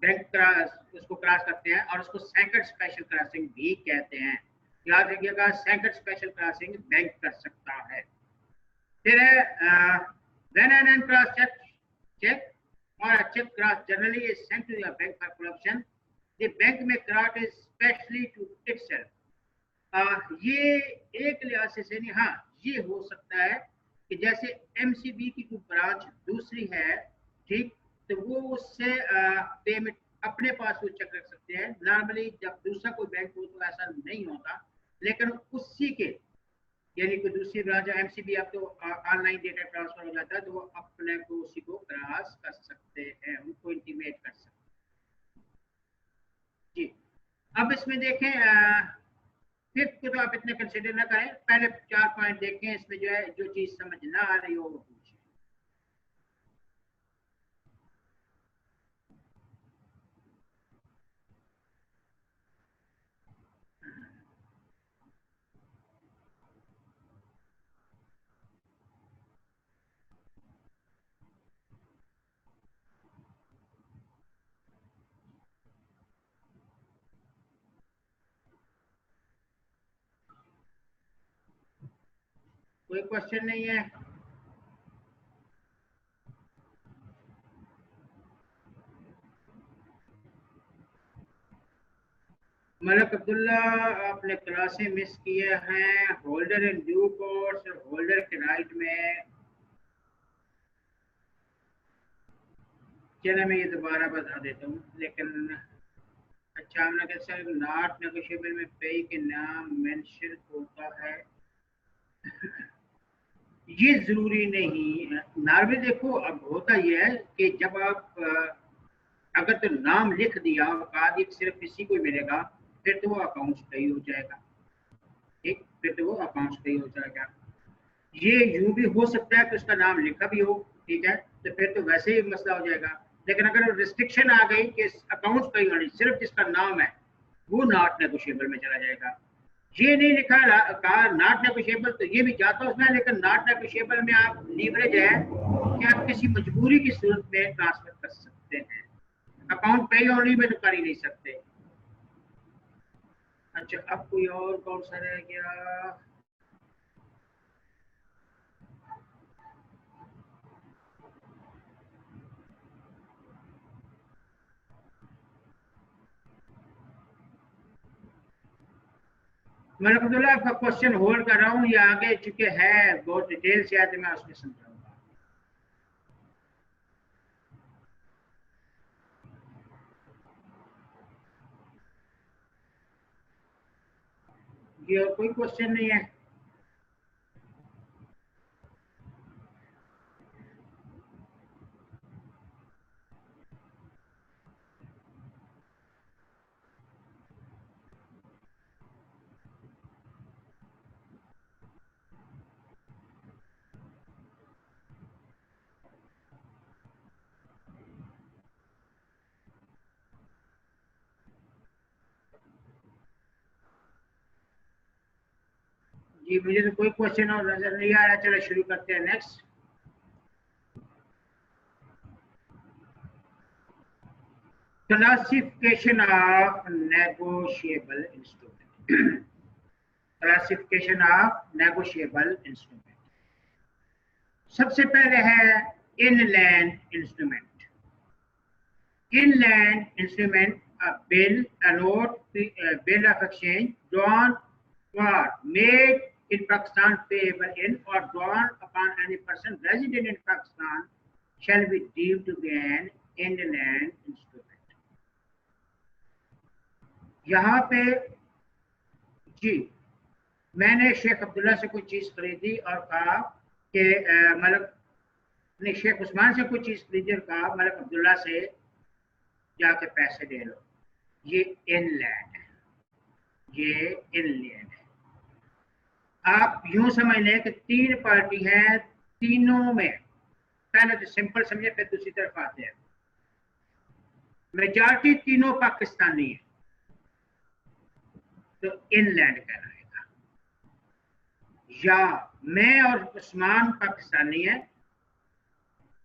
बैंक क्रॉस उसको क्रॉस करते हैं और उसको सेकंड स्पेशल क्रॉसिंग भी कहते हैं। याद रखिएगा, सेकंड स्पेशल क्रॉसिंग बैंक कर सकता है। फिर है when an uncrossed check or a check cross generally is sent to the bank for collection, the bank may credit it specially to itself। ये एक लिहाज से नहीं, हाँ ये हो सकता है कि जैसे एमसीबी की कोई ब्रांच दूसरी है, ठीक, तो वो उससे पेमेंट अपने पास वो चेक रख सकते हैं। नॉर्मली जब दूसरा कोई बैंक हो तो ऐसा नहीं होता, लेकिन उसी के यानी कोई दूसरी ब्रांच एमसीबी अब तो ऑनलाइन डेटा ट्रांसफर हो जाता है, तो वो अपने को उसी को क्रॉस कर सकते हैं, उनको इंटीमेट कर सकते हैं जी। अब इसमें देखें फिफ्थ को तो आप इतना कंसिडर ना करें, पहले 4 पॉइंट देखें, इसमें जो है जो चीज समझ ना आ रही हो वो पूछें। कोई क्वेश्चन नहीं है? मलक अब्दुल्ला, आपने क्लासें मिस किए हैं। होल्डर इन ड्यू कोर्स और होल्डर के राइट में, चलो मैं ये दोबारा बता देता हूँ, लेकिन अच्छा हमने कहा सर नॉट नेगोशिएबल में पे के नाम मेंशन होता है ये जरूरी नहीं है। नॉर्मली देखो अब होता यह है कि जब आप अगर तो नाम लिख दिया और कहा सिर्फ किसी को मिलेगा, फिर तो वो अकाउंट सही हो जाएगा, ठीक, फिर तो वो अकाउंट सही हो जाएगा। ये यूं भी हो सकता है कि उसका नाम लिखा भी हो, ठीक है, तो फिर तो वैसे ही मसला हो जाएगा। लेकिन अगर रिस्ट्रिक्शन आ गई कि अकाउंट सही होनी, सिर्फ जिसका नाम है वो नॉट नेगोशिएबल में चला जाएगा। ये नहीं लिखा कहा नॉट नेगोशिएबल, तो ये भी जाता उसमें, लेकिन नॉट नेगोशिएबल में आप लीवरेज है कि आप किसी मजबूरी की सूरत में ट्रांसफर कर सकते हैं, अकाउंट पे ओनली में तो कर ही नहीं सकते। अच्छा अब कोई और कौन सा रह गया? मलिक अब्दुल्ला, आपका क्वेश्चन होल्ड कर रहा हूँ, ये आगे चुके हैं बहुत डिटेल से आते, मैं उसमें समझाऊंगा। ये और कोई क्वेश्चन नहीं है? जी मुझे तो कोई क्वेश्चन और नजर नहीं आ रहा, चलो शुरू करते हैं। Next, classification of negotiable instrument. Classification of negotiable instrument, सबसे पहले है inland instrument. Inland instrument, a bill, a note, a bill of exchange drawn or made in Pakistan payable in or drawn upon any person resident in Pakistan shall be deemed to be an inland instrument। यहाँ पे जी मैंने शेख अब्दुल्ला से कोई चीज खरीदी और कहा कि मतलब नहीं, शेख उस्मान से कोई चीज खरीदी और कहा मलिक अब्दुल्ला से जाके पैसे दे लो, ये इनलैंड है, ये इनलैंड है। आप यूं समझ लें कि 3 पार्टी हैं, तीनों में पहले तो सिंपल समझे फिर दूसरी तरफ आते हैं। मेजॉरिटी तीनों पाकिस्तानी है तो इनलैंड कहलाएगा। या मैं और उस्मान पाकिस्तानी है,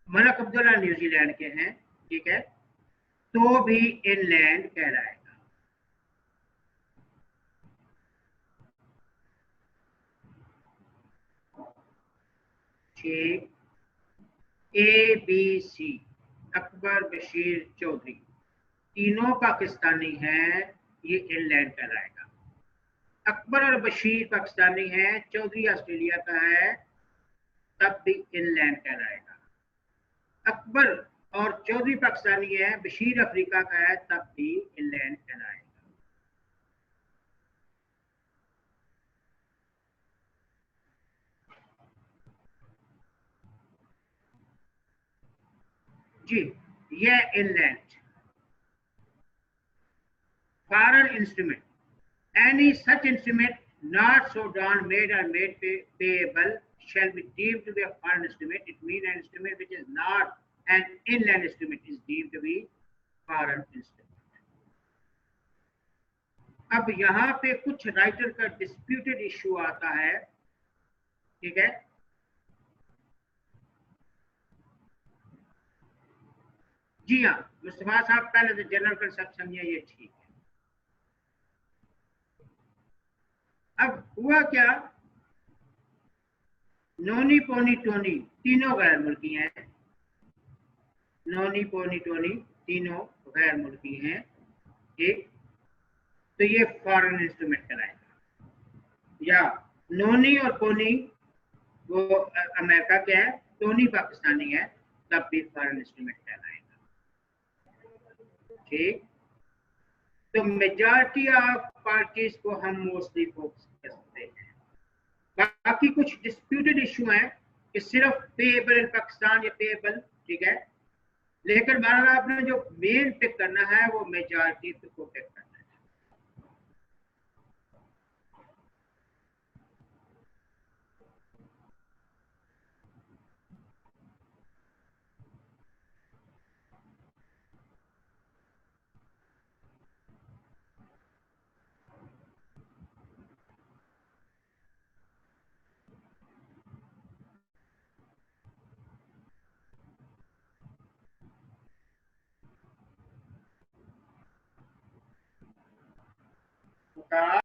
मलक अब्दुल्ला न्यूजीलैंड के हैं, ठीक है, तो भी इनलैंड कहलाएगा। ठीक। A B C, Akbar Bashir Chaudhry, तीनों पाकिस्तानी हैं, ये इनलैंड कहलाएगा। अकबर और बशीर पाकिस्तानी हैं, चौधरी ऑस्ट्रेलिया का है, तब भी इनलैंड कहलाएगा। अकबर और चौधरी पाकिस्तानी है, बशीर अफ्रीका का है, तब भी इनलैंड कहलाएगा। जी, ये inland. Foreign instrument, any such instrument not so down made or made payable shall be deemed to be a foreign instrument. It means an instrument which is not an inland instrument is deemed to be foreign instrument. अब यहाँ पे कुछ writer का disputed issue आता है, ठीक है। जी हाँ, मुस्तफा साहब पहले तो जनरल कंसेप्ट समझिए, ये ठीक है। अब हुआ क्या, नोनी पोनी टोनी तीनों गैर मुल्की हैं, नोनी पोनी टोनी तीनों गैर मुल्की हैं, ठीक, तो ये फॉरेन इंस्ट्रूमेंट कहलाएगा। या नोनी और पोनी वो अमेरिका के हैं, टोनी पाकिस्तानी है, तब भी फॉरेन इंस्ट्रूमेंट कहलाएगा। ठीक, तो मेजॉरिटी ऑफ पार्टीज को हम मोस्टली फोकस कर सकते हैं। बाकी कुछ डिस्प्यूटेड इशू हैं कि सिर्फ पेएबल इन पाकिस्तान या पेएबल, ठीक है, लेकिन बहरहाल आपने जो मेन पिक करना है वो मेजॉरिटी को पिक करना है। तो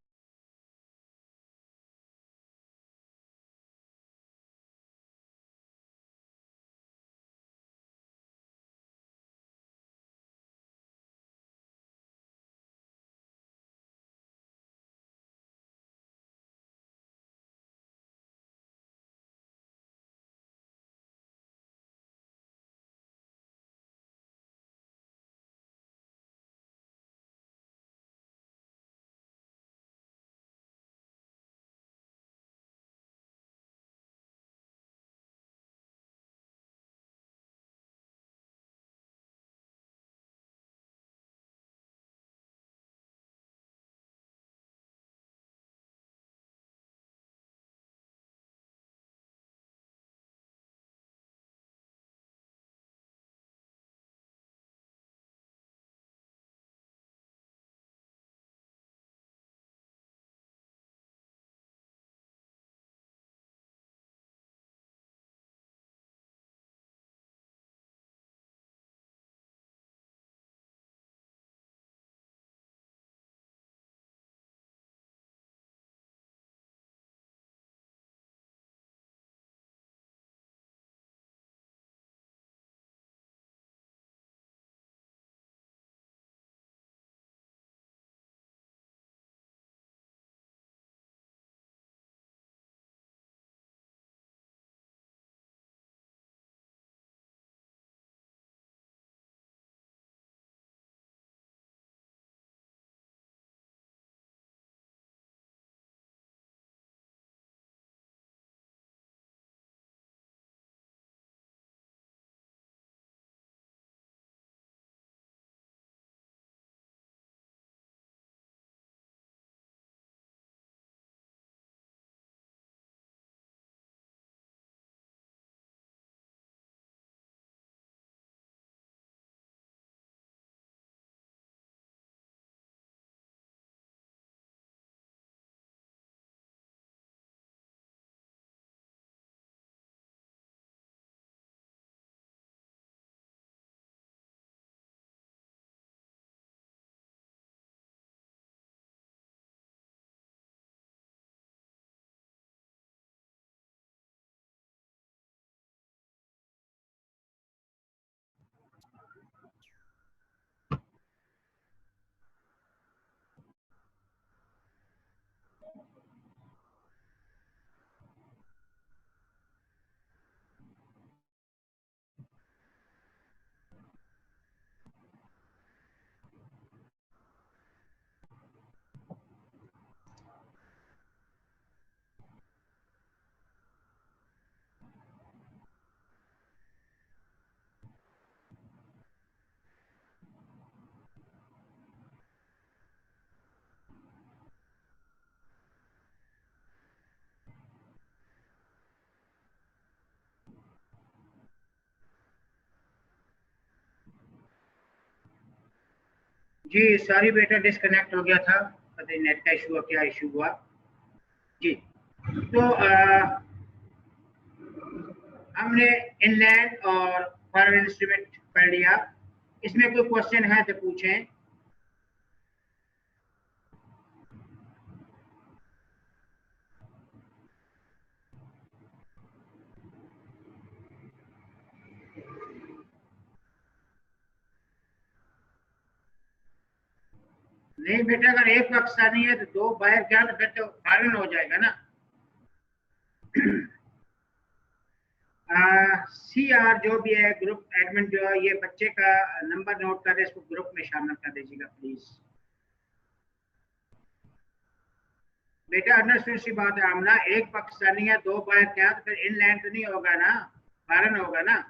जी सॉरी बेटा, डिस्कनेक्ट हो गया था, पता नहीं नेट का इशू हुआ, क्या इशू हुआ जी। तो हमने इनलैंड और फॉरेन इंस्ट्रूमेंट पढ़ लिया। इसमें कोई क्वेश्चन है तो पूछें। नहीं बेटा, अगर एक पाकिस्तानी है तो दो बाहर क्या, तो फिर तो फॉरेन हो जाएगा ना। सी आर जो भी है, ग्रुप एडमिन जो है, ये बच्चे का नंबर नोट कर, इसको ग्रुप में शामिल कर दीजिएगा प्लीज। बेटा अंडरस्टूड सी बात है आमना, एक पाकिस्तानी है दो बाहर क्या, तो फिर इनलैंड तो नहीं होगा ना, फॉरेन होगा ना।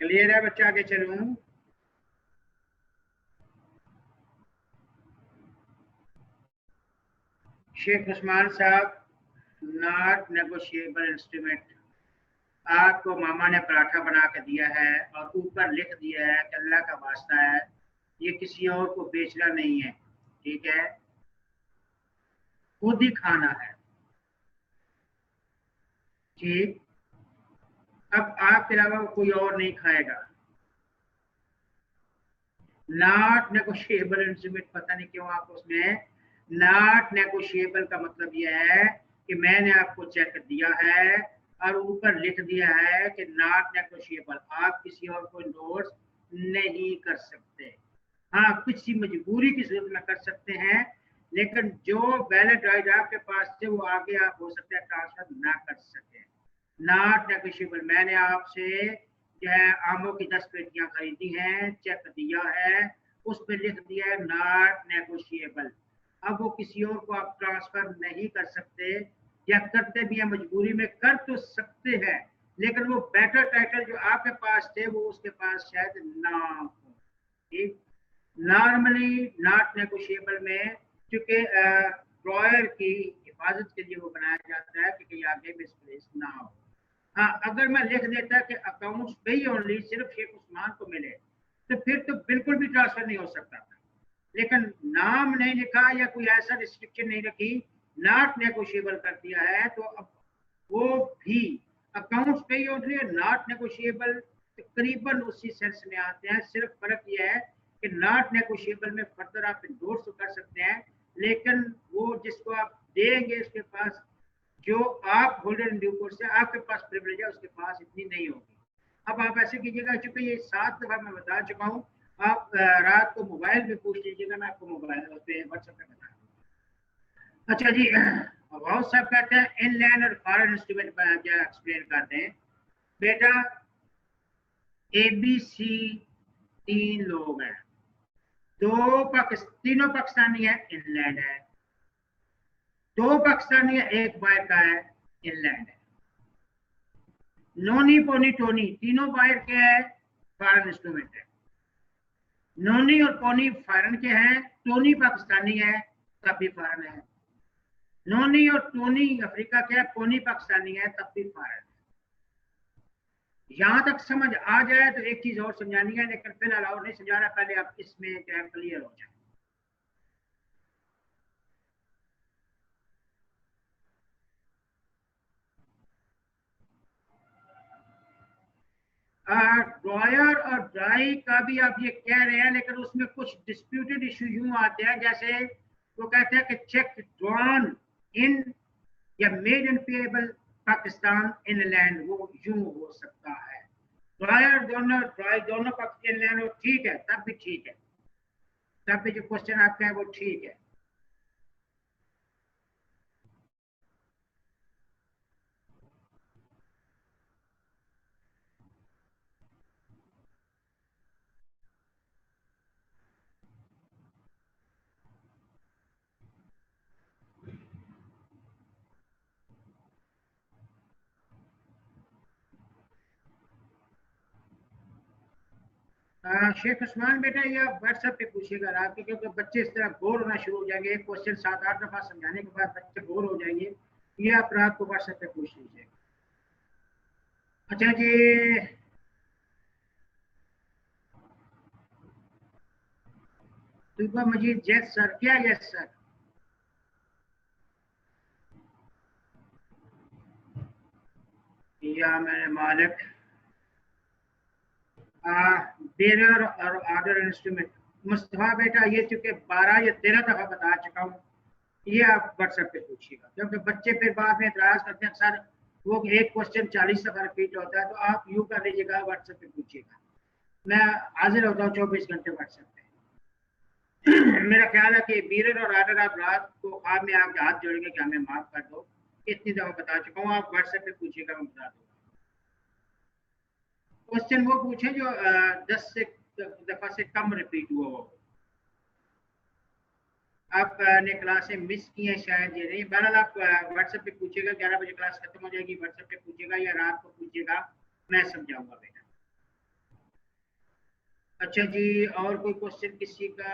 क्लियर है बच्चा, आगे चलूं। शेख उस्मान साहब, नॉट नेगोशिएबल इंस्ट्रूमेंट। आपको मामा ने पराठा बना के दिया है और ऊपर लिख दिया है कि अल्लाह का वास्ता है, ये किसी और को बेचना नहीं है, ठीक है, खुद ही खाना है, ठीक। अब आपके अलावा कोई और नहीं खाएगा। नॉट नेगोशिएबल इंस्ट्रूमेंट, पता नहीं क्यों आप उसमें नॉट नेगोशिएबल का मतलब यह है कि मैंने आपको चेक दिया है और ऊपर लिख दिया है कि नॉट नेगोशिएबल, आप किसी और को इंडोर्स नहीं कर सकते। हाँ, किसी मजबूरी की सूरत में कर सकते हैं, लेकिन जो वैलिड राइट आपके पास थे वो आगे आप हो सकता है ट्रांसफर ना कर सके। नॉट नेगोशिएबल, मैंने आपसे जो है आमों की 10 पेटियां खरीदी हैं, चेक दिया है, उस पर लिख दिया है नॉट नेगोशिएबल। अब वो किसी और को आप ट्रांसफर नहीं कर सकते, या करते भी हैं मजबूरी में कर तो सकते हैं, लेकिन वो बेटर टाइटल जो आपके पास थे वो उसके पास शायद ना हो, ठीक। नॉर्मली नॉट नेगोशिएबल में, क्योंकि ड्रॉयर की हिफाजत के लिए वो बनाया जाता है कि कहीं आगे मिसप्लेस ना हो। हाँ, अगर मैं लिख देता कि अकाउंट्स पे ओनली सिर्फ शेख उस्मान को मिले, तो फिर तो बिल्कुल भी ट्रांसफर नहीं हो सकता था, लेकिन नाम नहीं लिखा या कोई ऐसा रिस्ट्रिक्शन नहीं रखी, नॉट नेगोशिएबल कर दिया है, तो अब वो भी अकाउंट्स पे ओनली और नॉट नेगोशिएबल तकरीबन उसी सेंस में आते हैं। सिर्फ फर्क यह है कि नॉट नेगोशिएबल में फर्दर आप इंडोर्स तो कर सकते हैं, लेकिन वो जिसको आप देंगे उसके पास, जो आप होल्डर इन ड्यू कोर्स से आपके पास प्रिविलेज है उसके पास इतनी नहीं होगी। अब आप ऐसे कीजिएगा, चूंकि ये 7 दफा मैं बता चुका हूँ, आप रात को मोबाइल पे पूछ लीजिएगा, मैं आपको मोबाइल पे व्हाट्सएप पे बता दूंगा। अच्छा जी, बहुत सब कहते हैं इनलैंड और फॉरेन इंस्ट्रूमेंट क्या एक्सप्लेन करते हैं। बेटा ABC 3 लोग हैं, तीनों पाकिस्तानी है, इनलैंड है, दो पाकिस्तानी है, एक बाहर का है, इनलैंड है। नोनी पोनी टोनी तीनों बाहर के हैं, फॉरेन इंस्ट्रूमेंट है। नोनी और पोनी फॉरेन के हैं, टोनी पाकिस्तानी है, तब भी फॉरेन है। नोनी और टोनी अफ्रीका के हैं, पोनी पाकिस्तानी है, तब भी फॉरेन है। यहां तक समझ आ जाए तो एक चीज और समझानी है, लेकिन फिलहाल और नहीं समझा रहा, पहले आप इसमें जो है क्लियर हो जाए। ड्रॉयर और ड्राई का भी आप ये कह रहे हैं, लेकिन उसमें कुछ डिस्प्यूटेड इशू यूं आते हैं, जैसे वो कहते हैं कि चेक ड्रॉन इन या made in payable Pakistan inland, वो यूं हो सकता है। ड्रॉयर दोनों, ड्राई दोनों पाकिस्तान इनलैंड हो, ठीक है, तब भी ठीक है, तब भी जो क्वेश्चन आपका है वो ठीक है। शेख उस्मान बेटा, ये आप व्हाट्सएप पे पूछिएगा रात के, क्योंकि बच्चे इस तरह बोर होना शुरू हो जाएंगे। एक क्वेश्चन 7-8 दफा समझाने के बाद बच्चे बोर हो जाएंगे। ये आप रात को व्हाट्सएप पे पूछ लीजिए। अच्छा जी, सुबह मजीद जैस सर, क्या यस सर? या मेरे मालिक, बेरर और ऑर्डर इंस्ट्रूमेंट। मुस्तफा बेटा, ये चूंकि 12 या 13 दफा बता चुका हूँ, ये आप व्हाट्सएप पे पूछिएगा, क्योंकि बच्चे फिर बाद में इतराज करते हैं सर वो एक क्वेश्चन 40 दफा रिपीट होता है। तो आप यूं कर लीजिएगा, व्हाट्सएप पे पूछिएगा। मैं हाजिर होता हूँ 24 घंटे व्हाट्सएप पे। मेरा ख्याल है कि बीरर और आर्डर आप रात को ख्वाब में आपके हाथ जोड़ेंगे कि हमें माफ कर दो। इतनी दफा बता चुका हूँ, आप व्हाट्सएप पे पूछिएगा, मैं बता दूंगा। क्वेश्चन वो पूछे जो 10 से दफा से कम रिपीट हुआ हो। आपने क्लासें मिस की हैं शायद, ये नहीं। बहरहाल आप व्हाट्सएप पे पूछिएगा, 11 बजे क्लास खत्म हो जाएगी। व्हाट्सएप पे पूछिएगा या रात को पूछिएगा, मैं समझाऊंगा बेटा। अच्छा जी, और कोई क्वेश्चन किसी का?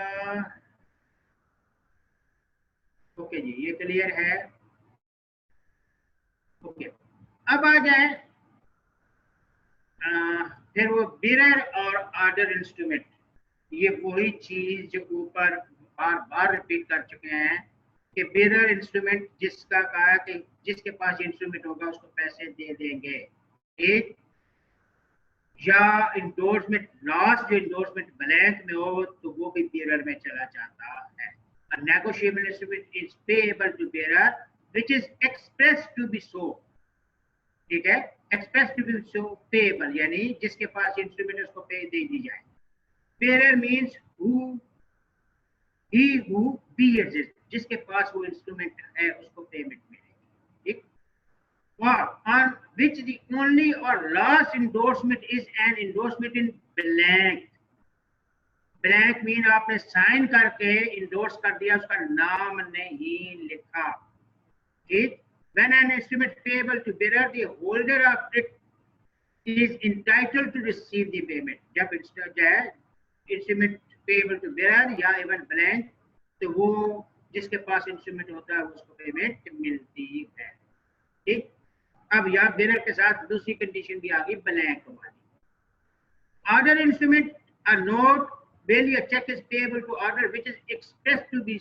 ओके जी, ये क्लियर है। ओके, अब आ जाए फिर वो बिरर और ऑर्डर इंस्ट्रूमेंट। ये वही चीज जो ऊपर बार बार रिपीट कर चुके हैं कि बिरर इंस्ट्रूमेंट, जिसका कहा कि जिसके पास इंस्ट्रूमेंट होगा उसको पैसे दे देंगे, एक। या इंडोर्समेंट, लास्ट जो इंडोर्समेंट ब्लैंक में हो तो वो भी बिरर में चला जाता है। A negotiable instrument is payable to bearer which is expressed to be so। ठीक है, express to be so payable, यानी जिसके पास इंस्ट्रूमेंट उसको पे दे दी जाए। Payer means he who bears it, जिसके पास वो इंस्ट्रूमेंट है उसको पेमेंट मिलेगी। ठीक, on which the only or last endorsement is an endorsement in blank। Blank mean आपने साइन करके इंडोर्स कर दिया, उसका नाम नहीं लिखा। ठीक, when an instrument payable to bearer, the holder of it is entitled to receive the payment। जब इंस्ट्रूमेंट पेबल टू बेयर या इवन ब्लैंक, तो वो जिसके पास इंस्ट्रूमेंट होता है उसको पेमेंट मिलती है। ठीक, अब यहाँ बेयर के साथ दूसरी कंडीशन भी आ गई ब्लैंक वाली। Order instrument, a note, bill या check is payable to order which is expressed to be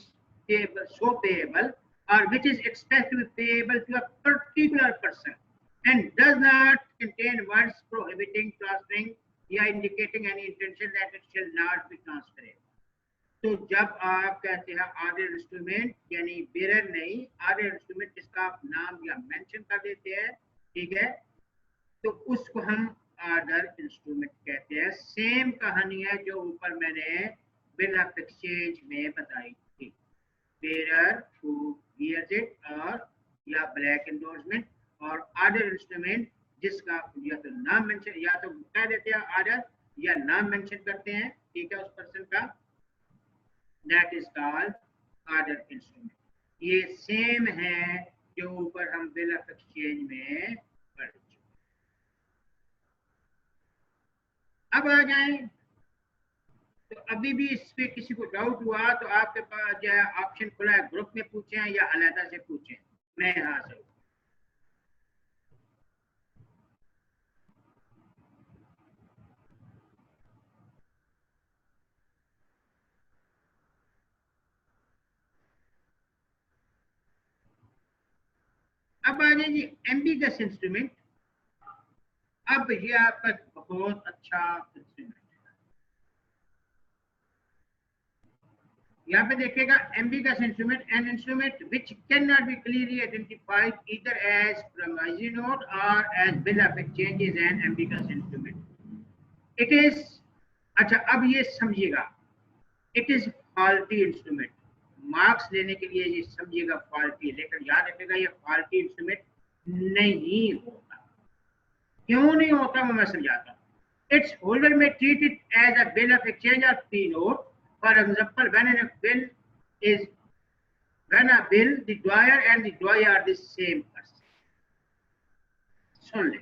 payable, so payable, or which is expressed to be payable to a particular person and does not contain words prohibiting transferring या indicating any intention that it shall not be transferred। तो जब आप कहते हैं order instrument, यानी bearer नहीं, order instrument जिसका आप नाम या मेंशन कर देते हैं, ठीक है, तो उसको हम ऑर्डर इंस्ट्रूमेंट कहते हैं। सेम कहानी है जो ऊपर मैंने बिल ऑफ एक्सचेंज में बताई थी। बेरर हु बियर्स इट और या ब्लैक एंडोर्समेंट, और ऑर्डर इंस्ट्रूमेंट जिसका या तो नाम मेंशन, या तो कह देते हैं ऑर्डर या नाम मेंशन करते हैं, ठीक है, उस पर्सन का, that is called order instrument. ये सेम है जो ऊपर हम बिल ऑफ एक्सचेंज में पढ़ चुके। अब आ जाए, तो अभी भी इस पे किसी को डाउट हुआ तो आपके पास जो है ऑप्शन खुला है, ग्रुप में पूछें या अलहदा से पूछें, मैं यहाँ से। अब आ जाए जी एम्बिगस इंस्ट्रूमेंट। अब ये आपका बहुत अच्छा इंस्ट्रूमेंट है। यहाँ पे देखिएगा, ambiguous instrument, an instrument which can not be clearly identified either as promissory note or as bill of exchange is an ambiguous instrument. It is, अच्छा अब ये समझिएगा, it is faulty instrument. Marks लेने के लिए ये समझिएगा फॉल्टी, लेकिन याद रखिएगा ये फॉल्टी इंस्ट्रूमेंट नहीं होता। क्यों नहीं होता वो मैं समझाता हूँ। Its holder may treat it as a bill of exchange or P note. For example, when a bill is, when a bill, the drawer and the drawer are the same person। सुन ले,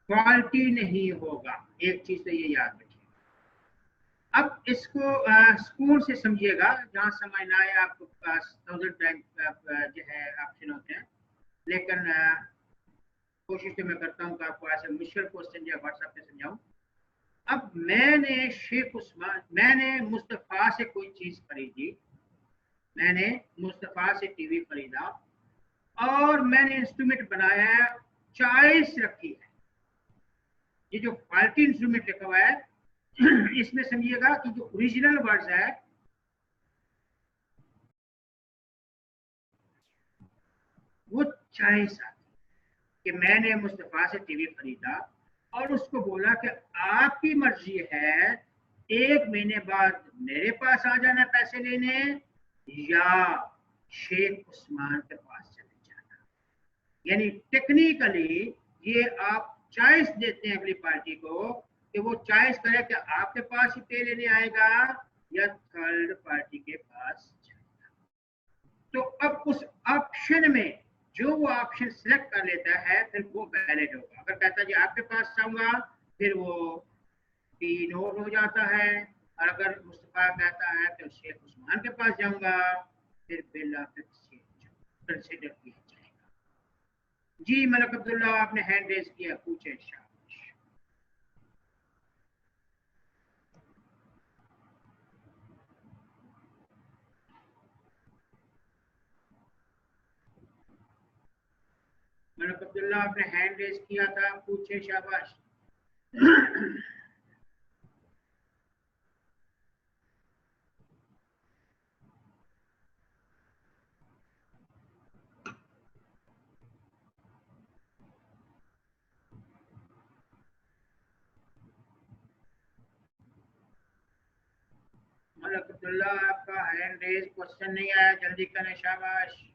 faulty नहीं होगा, एक चीज तो ये याद रखिए। अब इसको स्कूल से समझिएगा, जहाँ समझना है आपको पास 1000 टाइम जो है ऑप्शन होते हैं, लेकिन कोशिश तो मैं करता हूँ कि आपको ऐसे मुश्किल क्वेश्चन या व्हाट्सएप पे समझाऊं। अब मैंने शेख उस्मान, मैंने मुस्तफ़ा से कोई चीज खरीदी, मैंने मुस्तफ़ा से टीवी खरीदा और मैंने इंस्ट्रूमेंट बनाया है, चॉइस रखी है। ये जो फाल्टी इंस्ट्रूमेंट लिखा हुआ है इसमें समझिएगा कि जो ओरिजिनल वर्ड्स है वो चॉइस आती कि मैंने मुस्तफ़ा से टीवी खरीदा और उसको बोला कि आपकी मर्जी है 1 महीने बाद मेरे पास आ जाना पैसे लेने या शेख उस्मान के पास चले जाना। यानी टेक्निकली ये आप चॉइस देते हैं अगली पार्टी को कि वो चॉइस करे कि आपके पास ही पे लेने आएगा या थर्ड पार्टी के पास जाएगा। तो अब उस ऑप्शन में जो वो ऑप्शन सिलेक्ट कर लेता है फिर वो वैलिड होगा। अगर कहता है जी आपके पास जाऊंगा फिर वो पी नोट हो जाता है, और अगर मुस्तफा कहता है तो शेख उस्मान के पास जाऊंगा फिर बिल कंसिडर किया जाएगा। जी मलक अब्दुल्ला आपने हैंड रेज किया, पूछे शाबाश। मलक अब्दुल्ला आपने हैंड रेज किया था, पूछे शाबाश। मलक अब्दुल्ला आपका हैंड रेज, क्वेश्चन नहीं आया, जल्दी करें, शाबाश।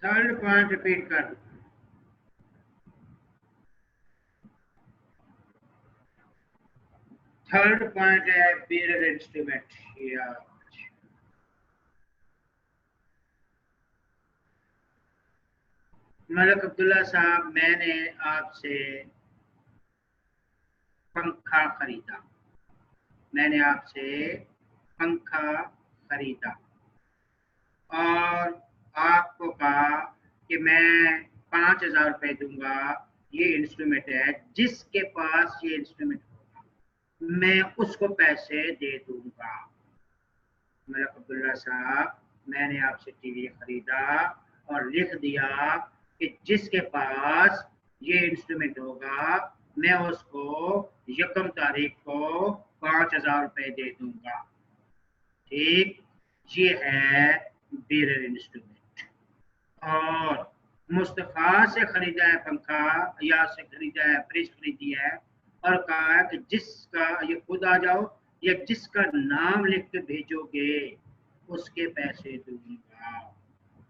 थर्ड पॉइंट रिपीट कर। थर्ड पॉइंट है पीरियड इंस्ट्रूमेंट या मलक अब्दुल्ला साहब, मैंने आपसे पंखा खरीदा, मैंने आपसे पंखा खरीदा और आपको कहा कि मैं 5000 रुपए दूंगा, ये इंस्ट्रूमेंट है, जिसके पास ये इंस्ट्रूमेंट होगा मैं उसको पैसे दे दूंगा। मलक अब्दुल्ला साहब, मैंने आपसे टीवी खरीदा और लिख दिया कि जिसके पास ये इंस्ट्रूमेंट होगा मैं उसको यकम तारीख को 5000 रुपए दे दूंगा। ठीक, ये है बेरर इंस्ट्रूमेंट। और मुस्तफ़ा से खरीदा है पंखा या से खरीदा है फ्रिज खरीदी है और कहा है कि जिसका ये खुद आ जाओ या जिसका नाम लिख के भेजोगे उसके पैसे दूंगा।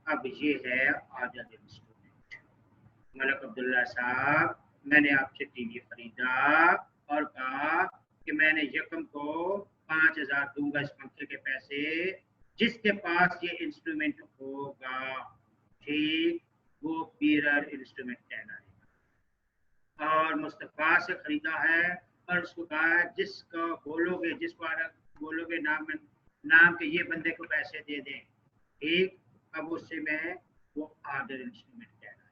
अब ये है आजाद इंस्ट्रूमेंट। मलक अब्दुल्ला साहब, मैंने आपसे टीवी खरीदा और कहा कि मैंने यकम को 5000 दूंगा इस पंखे के पैसे, जिसके पास ये इंस्ट्रूमेंट होगा। ठीक, वो बीरर इंस्ट्रूमेंट कहलाएगा। और मुस्तफ़ा से खरीदा है और उसको कहा है जिसको बोलोगे, जिस पर बोलोगे नाम नाम के ये बंदे को पैसे दे दें। ठीक, अब उससे मैं वो आर्डर इंस्ट्रूमेंट कहलाएगा।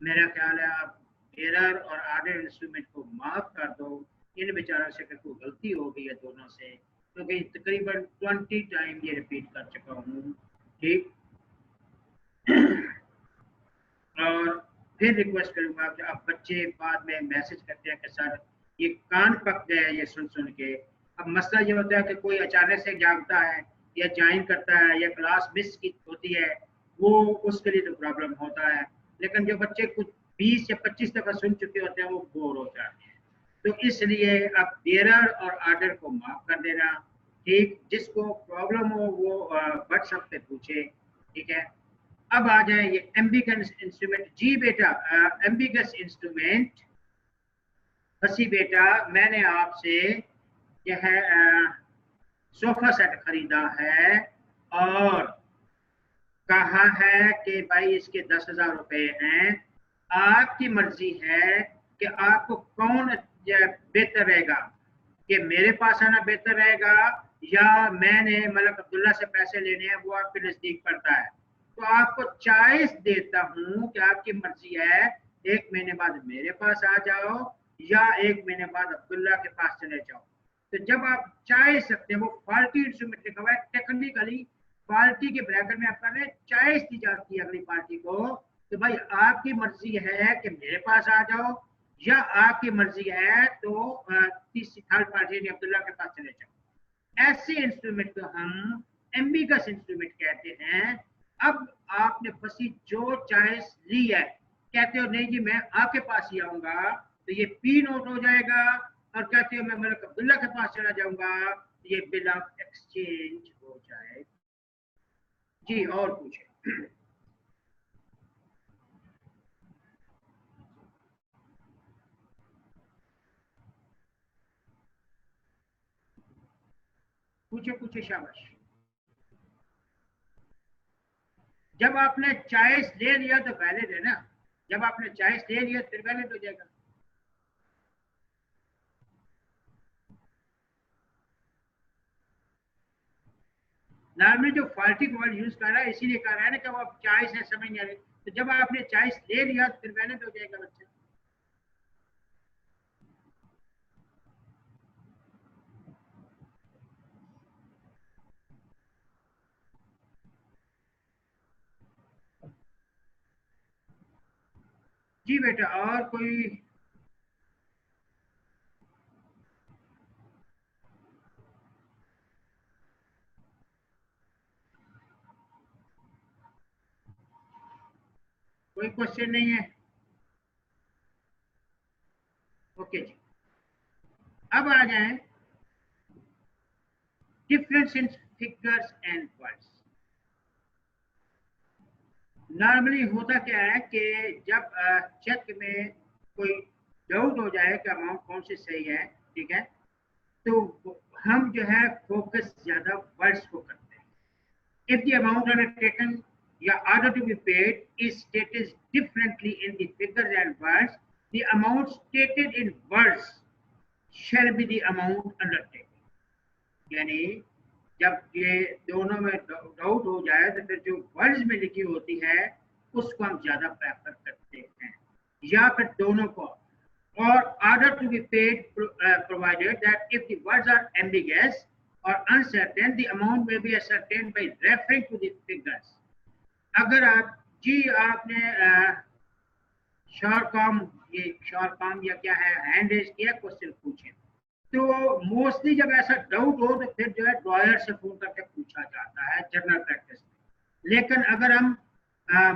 मेरा ख्याल है आप एरर और आर्डर इंस्ट्रूमेंट को माफ कर दो। इन बेचारों से कोई गलती हो गई है दोनों से, क्योंकि तो तकरीबन 20 टाइम ये रिपीट कर चुका हूँ। ठीक, और फिर रिक्वेस्ट करूंगा कि आप बच्चे बाद में मैसेज करते हैं कि सर ये कान पक गए ये सुन सुन के। अब मसला ये होता है कि कोई अचानक से जागता है या ज्वाइन करता है या क्लास मिस की होती है, वो उसके लिए तो प्रॉब्लम होता है, लेकिन जो बच्चे कुछ 20 या 25 दफा सुन चुके होते हैं वो बोर हो जाते हैं। तो इसलिए आप बेरर और आर्डर को माफ कर देना। ठीक, जिसको प्रॉब्लम हो वो व्हाट्सएप पे पूछे। ठीक है, अब आ जाए ये एम्बिगस इंस्ट्रूमेंट। जी बेटा, एम्बिगस इंस्ट्रूमेंट, हसी बेटा, मैंने आपसे यह सोफा सेट खरीदा है और कहा है कि भाई इसके 10,000 रुपए हैं। आपकी मर्जी है कि आपको कौन बेहतर रहेगा, कि मेरे पास आना बेहतर रहेगा या मैंने मलक अब्दुल्ला से पैसे लेने हैं, वो आपके नजदीक पड़ता है। तो आपको चॉइस देता हूं कि आपकी मर्जी है, 1 महीने बाद मेरे पास आ जाओ या 1 महीने बाद अब्दुल्ला के पास चले जाओ। तो जब आप चॉइस रखते हैं, वो फॉल्टी इंस्ट्रूमेंट लिखा हुआ है, टेक्निकली पार्टी के ब्रैकेट में आपका चॉइस दी जाती है अगली पार्टी को, तो भाई आपकी मर्जी है कि मेरे पास आ जाओ या आपकी मर्जी है तो तीसरी थर्ड पार्टी ने अब्दुल्ला के पास चले जाओ। ऐसे इंस्ट्रूमेंट को हम एम्बिगस इंस्ट्रूमेंट कहते हैं। अब आपने फंसी जो चॉइस ली है, कहते हो नहीं जी मैं आपके पास ही आऊंगा, तो ये पी नोट हो जाएगा, और कहते हो मैं मलिक अब्दुल्ला के पास चला जाऊंगा, ये बिल ऑफ एक्सचेंज हो जाएगा। जी और पूछे। पूछे पूछे, शाबाश। जब आपने चॉइस ले लिया तो वैलिड है ना, जब आपने चॉइस ले लिया फिर वैलिड हो जाएगा। नॉर्मली जो फाल्टी वर्ड यूज कर रहा है इसीलिए कर रहा है ना कि वो आप चॉइस है, समझ नहीं आ रही। तो जब आपने चॉइस ले लिया तो फिर वैलिड हो जाएगा बच्चा। जी बेटा, और कोई? कोई क्वेश्चन नहीं है? ओके जी, अब आ जाए difference in figures and words. Normally होता क्या है कि जब चेक में कोई डाउट हो जाए कि अमाउंट कौन सी सही है, ठीक है, तो हम जो है फोकस ज्यादा वर्ड्स को करते हैं। If the amount undertaken या order to be paid is stated differently in the figures and words, the amount stated in words shall be the amount undertaken। यानी जब ये दोनों में डाउट हो जाए तो फिर जो वर्ड्स में लिखी होती है उसको हम ज्यादा प्रेफर करते हैं, या फिर दोनों को। और order to be paid provided that if the words are ambiguous or uncertain, the amount may be ascertained by referring to the figures। अगर आप जी आपने शॉर्ट कॉम, ये शॉर्ट कॉम या क्या है, हैंड रेज किया, क्वेश्चन पूछे, तो मोस्टली जब ऐसा डाउट हो तो फिर जो है ड्रॉयर से फोन करके पूछा जाता है जनरल प्रैक्टिस में। लेकिन अगर हम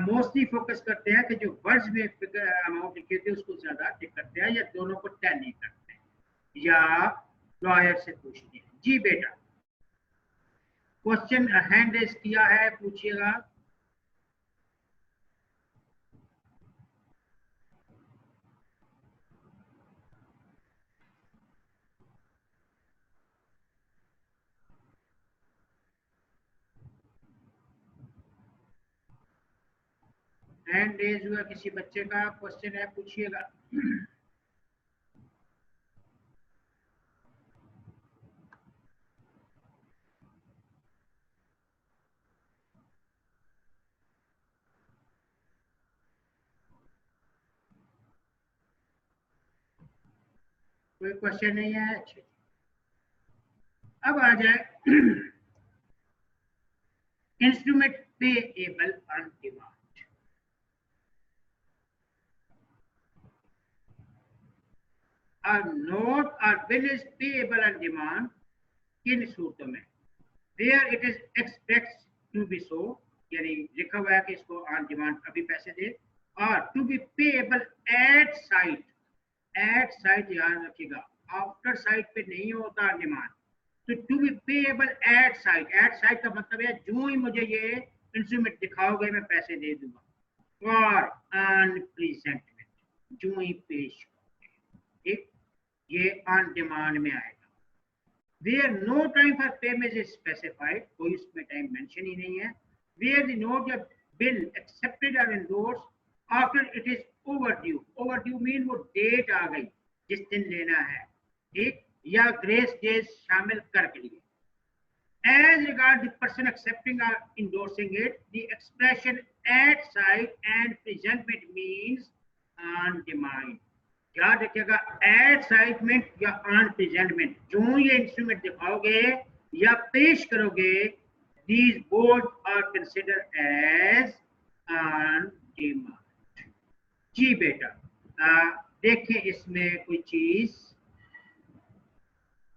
मोस्टली फोकस करते हैं कि जो वर्ड्स में अमाउंट लिखे थे उसको ज्यादा टिक करते हैं या दोनों को टैली करते हैं या ड्रॉयर से पूछते हैं। जी बेटा, क्वेश्चन हैंड रेज किया है, पूछिएगा। हैंड रेज हुआ किसी बच्चे का, क्वेश्चन है, पूछिएगा। कोई क्वेश्चन नहीं है? अच्छा, अब आ जाए instrument payable on demand. A note or bill is payable on demand किन सूरतों में? Where it is expects to be so, यानी लिखा हुआ है कि इसको ऑन डिमांड अभी पैसे दे, और to be payable at sight. At sight याद रखिएगा, आफ्टर साइट पे नहीं होता ऑन डिमांड। तो to be payable at sight, at sight का मतलब है जो ही मुझे ये इंस्ट्रूमेंट दिखाओगे मैं पैसे दे दूंगा। और ऑन प्रेजेंटमेंट, जो ही पेश, ठीक, ये ऑन डिमांड में आएगा। Where no time for payment is specified, कोई उसमें टाइम मेंशन ही नहीं है। Where the note या bill accepted or endorsed after it is overdue, overdue mean वो डेट आ गई जिस दिन लेना है, ठीक, या ग्रेस डेज शामिल करके लिए। As regard the person accepting or endorsing it, the expression at sight and presentment means on demand। याद रखिएगा, एट साइटमेंट या ऑन प्रेजेंटमेंट, जो ये इंस्ट्रूमेंट दिखाओगे या पेश करोगे, these both are considered as on demand. जी बेटा, देखें इसमें कोई चीज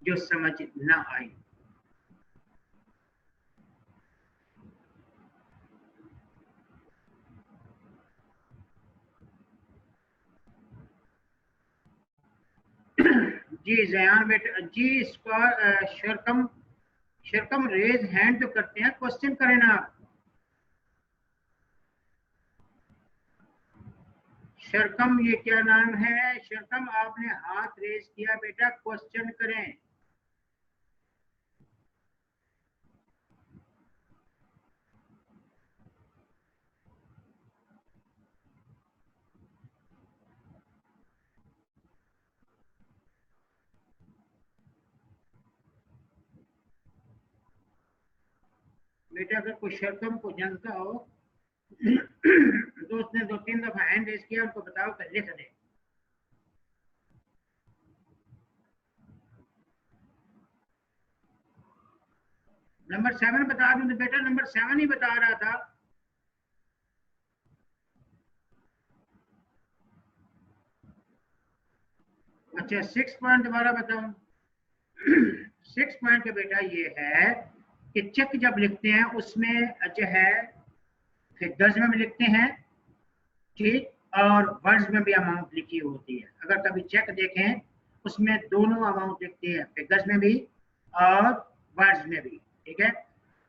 जो समझ ना आई। जी जयान बेटा, जी इसका शरकम रेज हैंड तो करते हैं, क्वेश्चन करें ना आप। शरकम, ये क्या नाम है? शरकम, आपने हाथ रेज किया बेटा, क्वेश्चन करें। बेटा अगर कोई शरकम को जानता हो तो उसने 2-3 दफा हैंड रेज किया, उनको बताओ तो लिख दे। नंबर 7 बता दूं तो बेटा नंबर 7 ही बता रहा था। अच्छा 6 पॉइंट दोबारा बताऊं। 6 पॉइंट का बेटा ये है कि चेक जब लिखते हैं उसमें जो है फिगर्स में भी लिखते हैं, ठीक, और वर्ड्स में भी अमाउंट लिखी होती है। अगर कभी चेक देखें उसमें दोनों अमाउंट लिखते हैं, फिगर्स में भी और वर्ड्स में भी, ठीक है।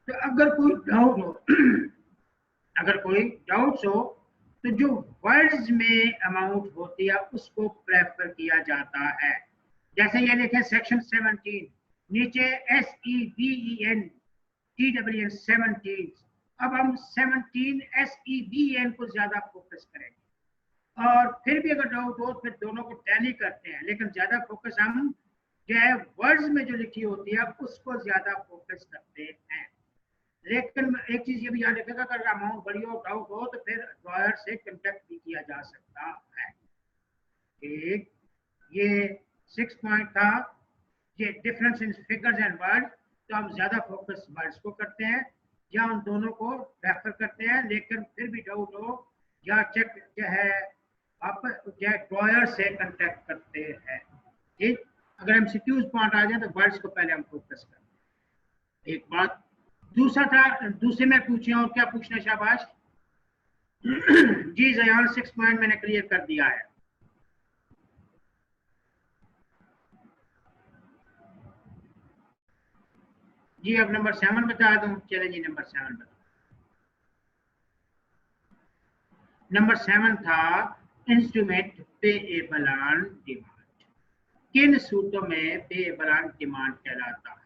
तो अगर कोई डाउट हो अगर कोई डाउट्स हो तो जो वर्ड्स में अमाउंट होती है उसको प्रेफर किया जाता है। जैसे ये लिखे सेक्शन 17, नीचे SEVEN TWN 17। अब हम 17 SEVEN को ज्यादा फोकस करेंगे, और फिर भी अगर डाउट हो फिर दोनों को टैली करते हैं, लेकिन ज्यादा फोकस हम जो है वर्ड्स में जो लिखी होती है उसको ज्यादा फोकस करते हैं। लेकिन एक चीज ये भी याद रखिएगा, अगर अमाउंट बड़ी हो, डाउट हो, तो फिर लॉयर से कांटेक्ट भी किया जा सकता है। ठीक, ये 6 पॉइंट था, ये difference in figures and word. तो हम ज्यादा फोकस वर्ड्स को करते हैं या उन दोनों को रेफर करते हैं, लेकिन फिर भी डाउट हो या चेक जो है आप जो है लॉयर से कांटेक्ट करते हैं। ठीक, अगर एमसीक्यूज पॉइंट आ जाए तो वर्ड्स को पहले हम फोकस करते हैं। एक बात, दूसरा था, दूसरे में पूछे और क्या पूछना शाबाश। जी जयान 6 पॉइंट मैंने क्लियर कर दिया है। जी अब नंबर 7 बता दूं। चले जी नंबर 7 बता। नंबर 7 था इंस्ट्रूमेंट पेएबल ऑन डिमांड। किन सूत्रों में पेएबल ऑन डिमांड कहलाता है?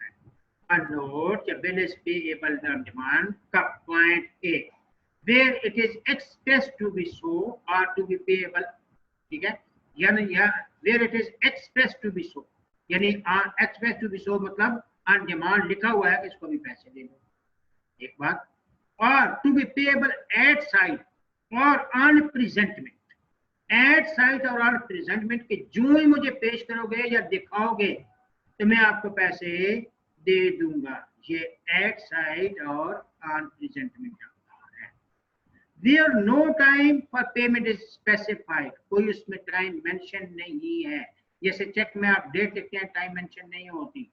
A note या bill is payable on demand का point A, where it is expressed to be so or to be payable, ठीक है, यानी where it is expressed to be so, यानी expressed to be so मतलब on demand लिखा हुआ है कि इसको भी पैसे दे दो, एक बात। और to be payable at sight और on presentment, एट साइट और ऑन प्रेजेंटमेंट के जो ही मुझे पेश करोगे या दिखाओगे तो मैं आपको पैसे दे दूंगा। ये एट साइट और ऑन प्रेजेंटमेंट है। There no time for payment is specified, कोई उसमें टाइम मेंशन नहीं है। जैसे चेक में आप डेट लिखते हैं, टाइम मेंशन नहीं होती,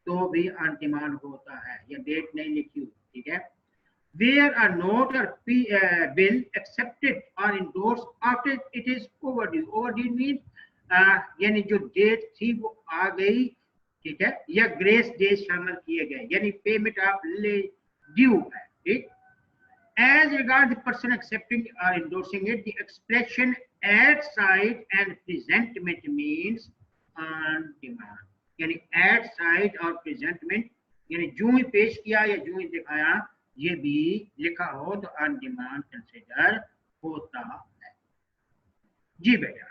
तो भी ऑन डिमांड होता है, या डेट नहीं लिखी हुई, ठीक है। Where a note or bill accepted or endorsed after it is overdue, overdue means यानी जो डेट थी वो आ गई, ठीक है, या ग्रेस डेज शामिल किए गए, यानी पेमेंट आप ले ड्यू है, ठीक। as regard the person accepting or endorsing it, the expression at sight and presentment means on demand. यानी at sight और presentment यानी जो ही पेश किया या जो ही दिखाया, ये भी लिखा हो तो on demand कंसिडर होता है। जी बेटा।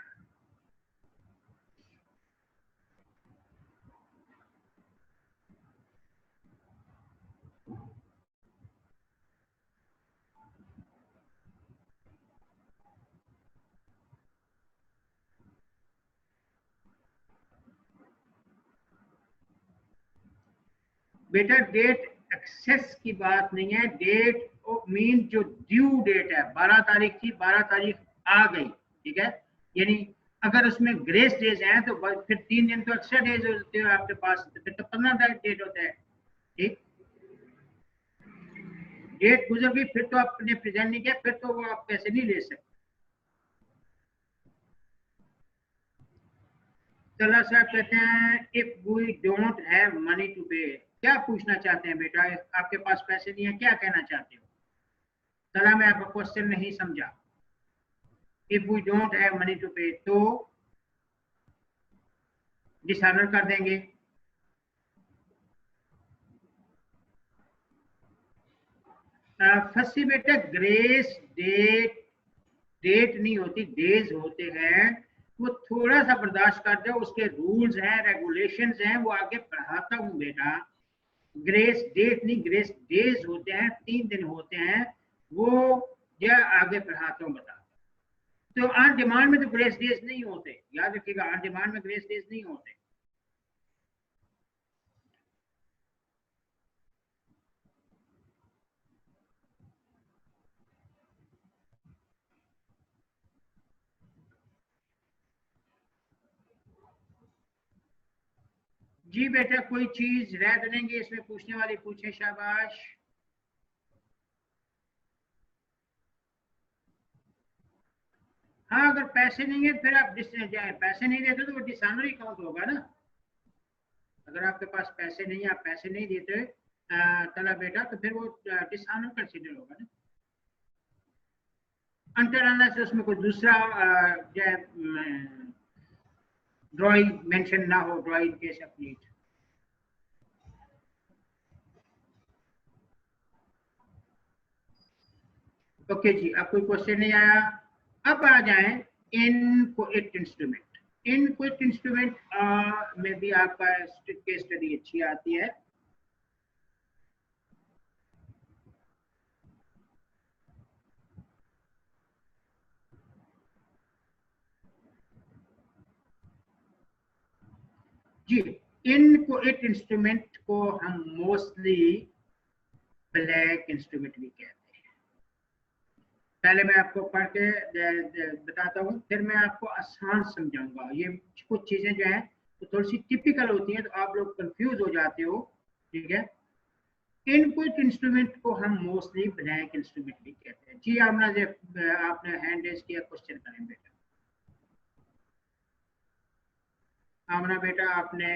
बेटा डेट एक्सेस की बात नहीं है, डेट मीन जो ड्यू डेट है, 12 तारीख थी, 12 तारीख आ गई, ठीक है। यानी अगर उसमें ग्रेस डेज हैं तो फिर 3 दिन तो एक्स्ट्रा डेज होते हैं आपके पास, तो फिर तो 15 डेट होता है, ठीक। डेट गुजर गई फिर तो आपने प्रेजेंट नहीं किया, फिर तो वो आप पैसे नहीं ले सकते। तला साहब कहते हैं if we don't have money to pay, क्या पूछना चाहते हैं बेटा? आपके पास पैसे नहीं है, क्या कहना चाहते हो? तला मैं आपका क्वेश्चन नहीं समझा। If we don't have money to pay तो डिसऑनर कर देंगे। फर्स्ट बेटा ग्रेस डेट, डेट नहीं होती, डेज होते हैं। वो थोड़ा सा बर्दाश्त कर जाओ, उसके रूल्स हैं, रेगुलेशंस हैं, वो आगे पढ़ाता हूँ बेटा। ग्रेस डेट नहीं, ग्रेस डेज होते हैं, 3 दिन होते हैं, वो या आगे पढ़ाता हूँ बता। तो ऑन डिमांड में तो ग्रेस डेज नहीं होते, याद रखिएगा, ऑन डिमांड में ग्रेस डेज नहीं होते। जी बेटा कोई चीज रह देंगे इसमें पूछने वाली पूछे, शाबाश। हाँ अगर पैसे नहीं है फिर आप पैसे नहीं देते तो वो डिसऑनर काउंट होगा ना। अगर आपके पास पैसे नहीं है, आप पैसे नहीं देते तला बेटा, तो फिर वो डिसऑनर कंसीडर होगा ना। अंतर से उसमें कोई दूसरा ड्राइंग मेंशन ना हो, drawing case of need. Okay जी, अब कोई क्वेश्चन नहीं आया। अब आ जाए इनक्विट इंस्ट्रूमेंट। इनक्विट इंस्ट्रूमेंट में भी आपका केस स्टडी अच्छी आती है। जी इनक्विट इंस्ट्रूमेंट को हम मोस्टली ब्लैक इंस्ट्रूमेंट भी कहते हैं। पहले मैं आपको पढ़ के बताता हूँ, फिर मैं आपको आसान समझाऊंगा। ये कुछ चीजें जो है तो थोड़ी सी टिपिकल होती हैं, तो आप लोग कंफ्यूज हो जाते हो, ठीक है। इनपुट इंस्ट्रूमेंट को हम मोस्टली ब्लैंक इंस्ट्रूमेंट भी कहते हैं। जी आपने हैंड रेज किया, क्वेश्चन करें बेटा। आमना बेटा आपने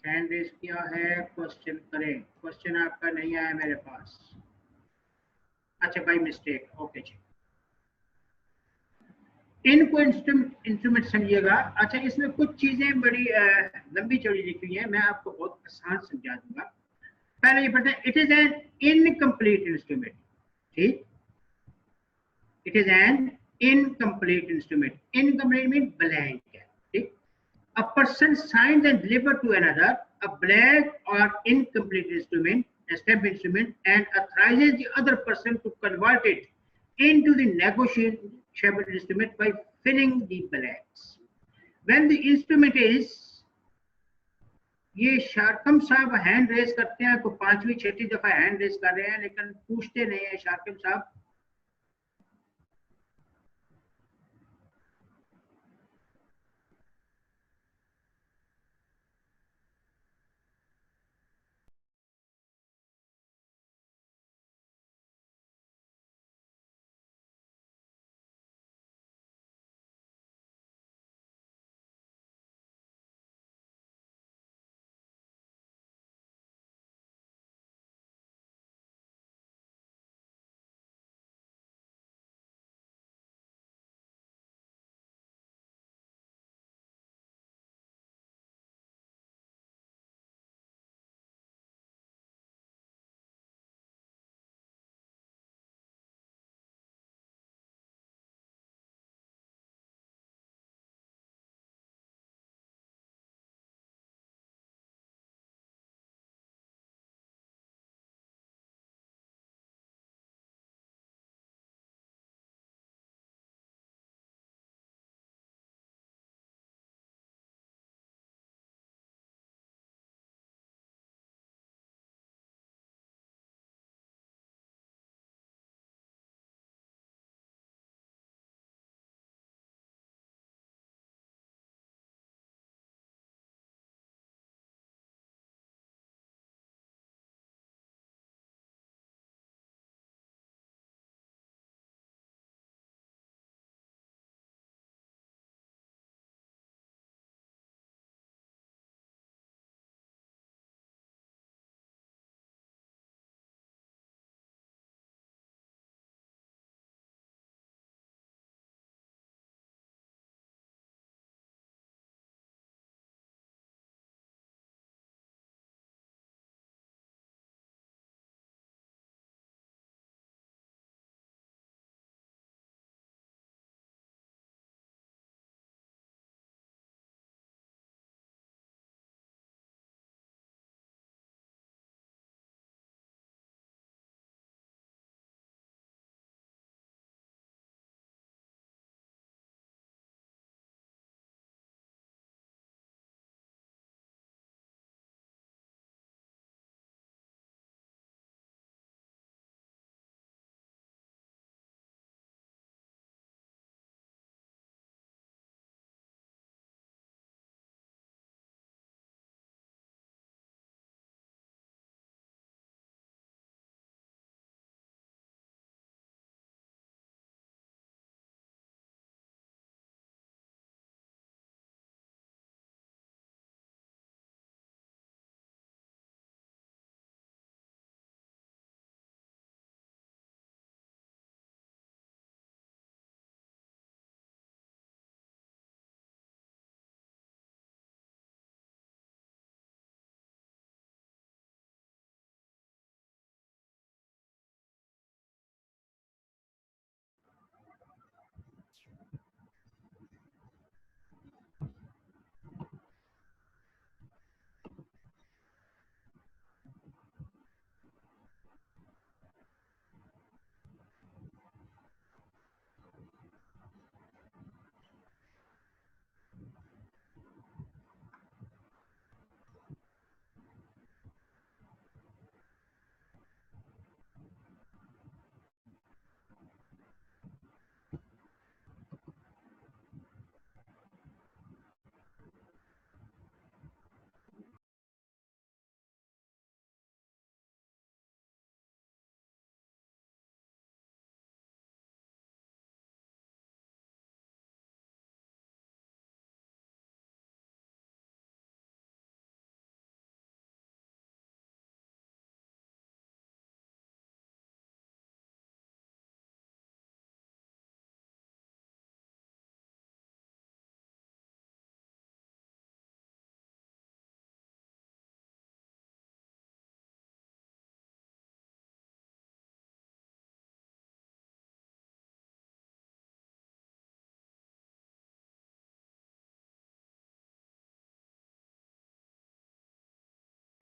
हैंड रेज किया है, क्वेश्चन करें। क्वेश्चन आपका नहीं आया मेरे पास, अच्छा बाई मिस्टेक, ओके जी। इनको इंस्ट्रूमेंट समझिएगा। अच्छा इसमें कुछ चीजें बड़ी लंबी चौड़ी लिखी हुई है, मैं आपको बहुत आसान समझा दूंगा। पहले ये पढ़ते हैं, it is an incomplete instrument, ठीक। It is an incomplete instrument, incomplete mean blank है, ठीक। A person signs and deliver to another a blank or incomplete instrument, a step instrument, and authorizes the other person to convert it into the negotiable instrument by filling the blanks. When the instrument is, ये शार्कम साहब hand raise करते हैं, तो 5वीं 6वीं दफा hand raise कर रहे हैं लेकिन पूछते नहीं है शार्कम साहब।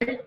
भाई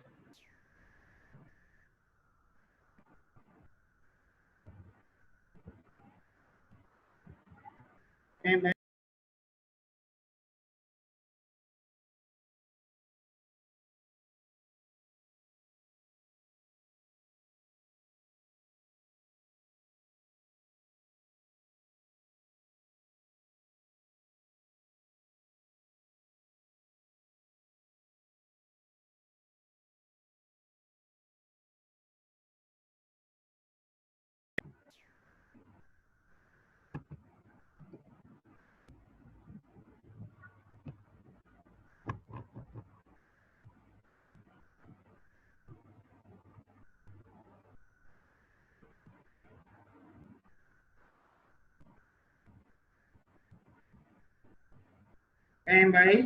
भाई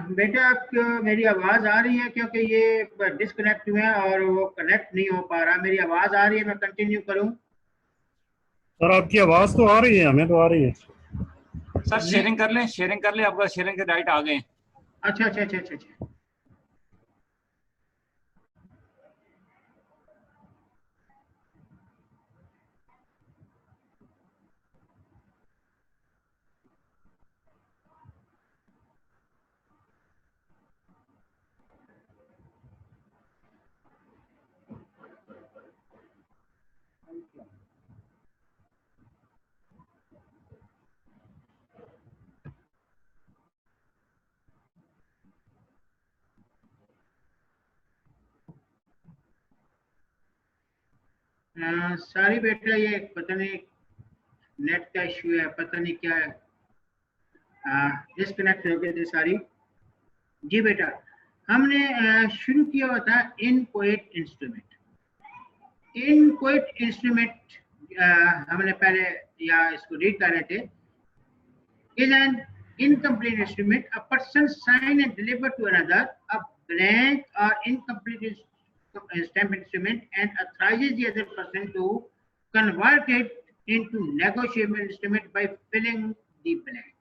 बेटा आपको मेरी आवाज आ रही है? क्योंकि ये डिस्कनेक्ट हुए हैं और वो कनेक्ट नहीं हो पा रहा। मेरी आवाज आ रही है? मैं कंटिन्यू करूं? सर आपकी आवाज तो आ रही है, हमें तो आ रही है। सर शेयरिंग कर लें, शेयरिंग कर लें, आपका शेयरिंग के राइट आ गए। अच्छा अच्छा अच्छा अच्छा अच्छा। सारी बेटा ये पता नहीं नेट का इश्यू है, पता नहीं क्या है, डिस्कनेक्ट हो गए थे सारी। जी बेटा, हमने शुरू किया हुआ था इनकोएट इंस्ट्रूमेंट। इनकोएट इंस्ट्रूमेंट हमने पहले या इसको रीड कर रहे थे। is an incomplete instrument, a person sign and deliver to another a blank or incomplete stamp instrument and authorizes the other person to convert it into negotiable instrument by filling the blank.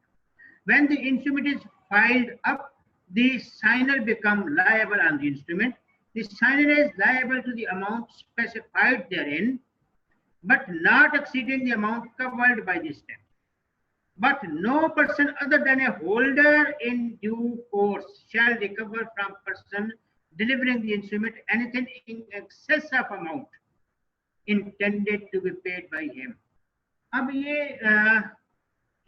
When the instrument is filed up, the signer becomes liable on the instrument. The signer is liable to the amount specified therein, but not exceeding the amount covered by the stamp. But no person other than a holder in due course shall recover from person delivering the instrument anything in excess of amount intended to be paid by him. अब ये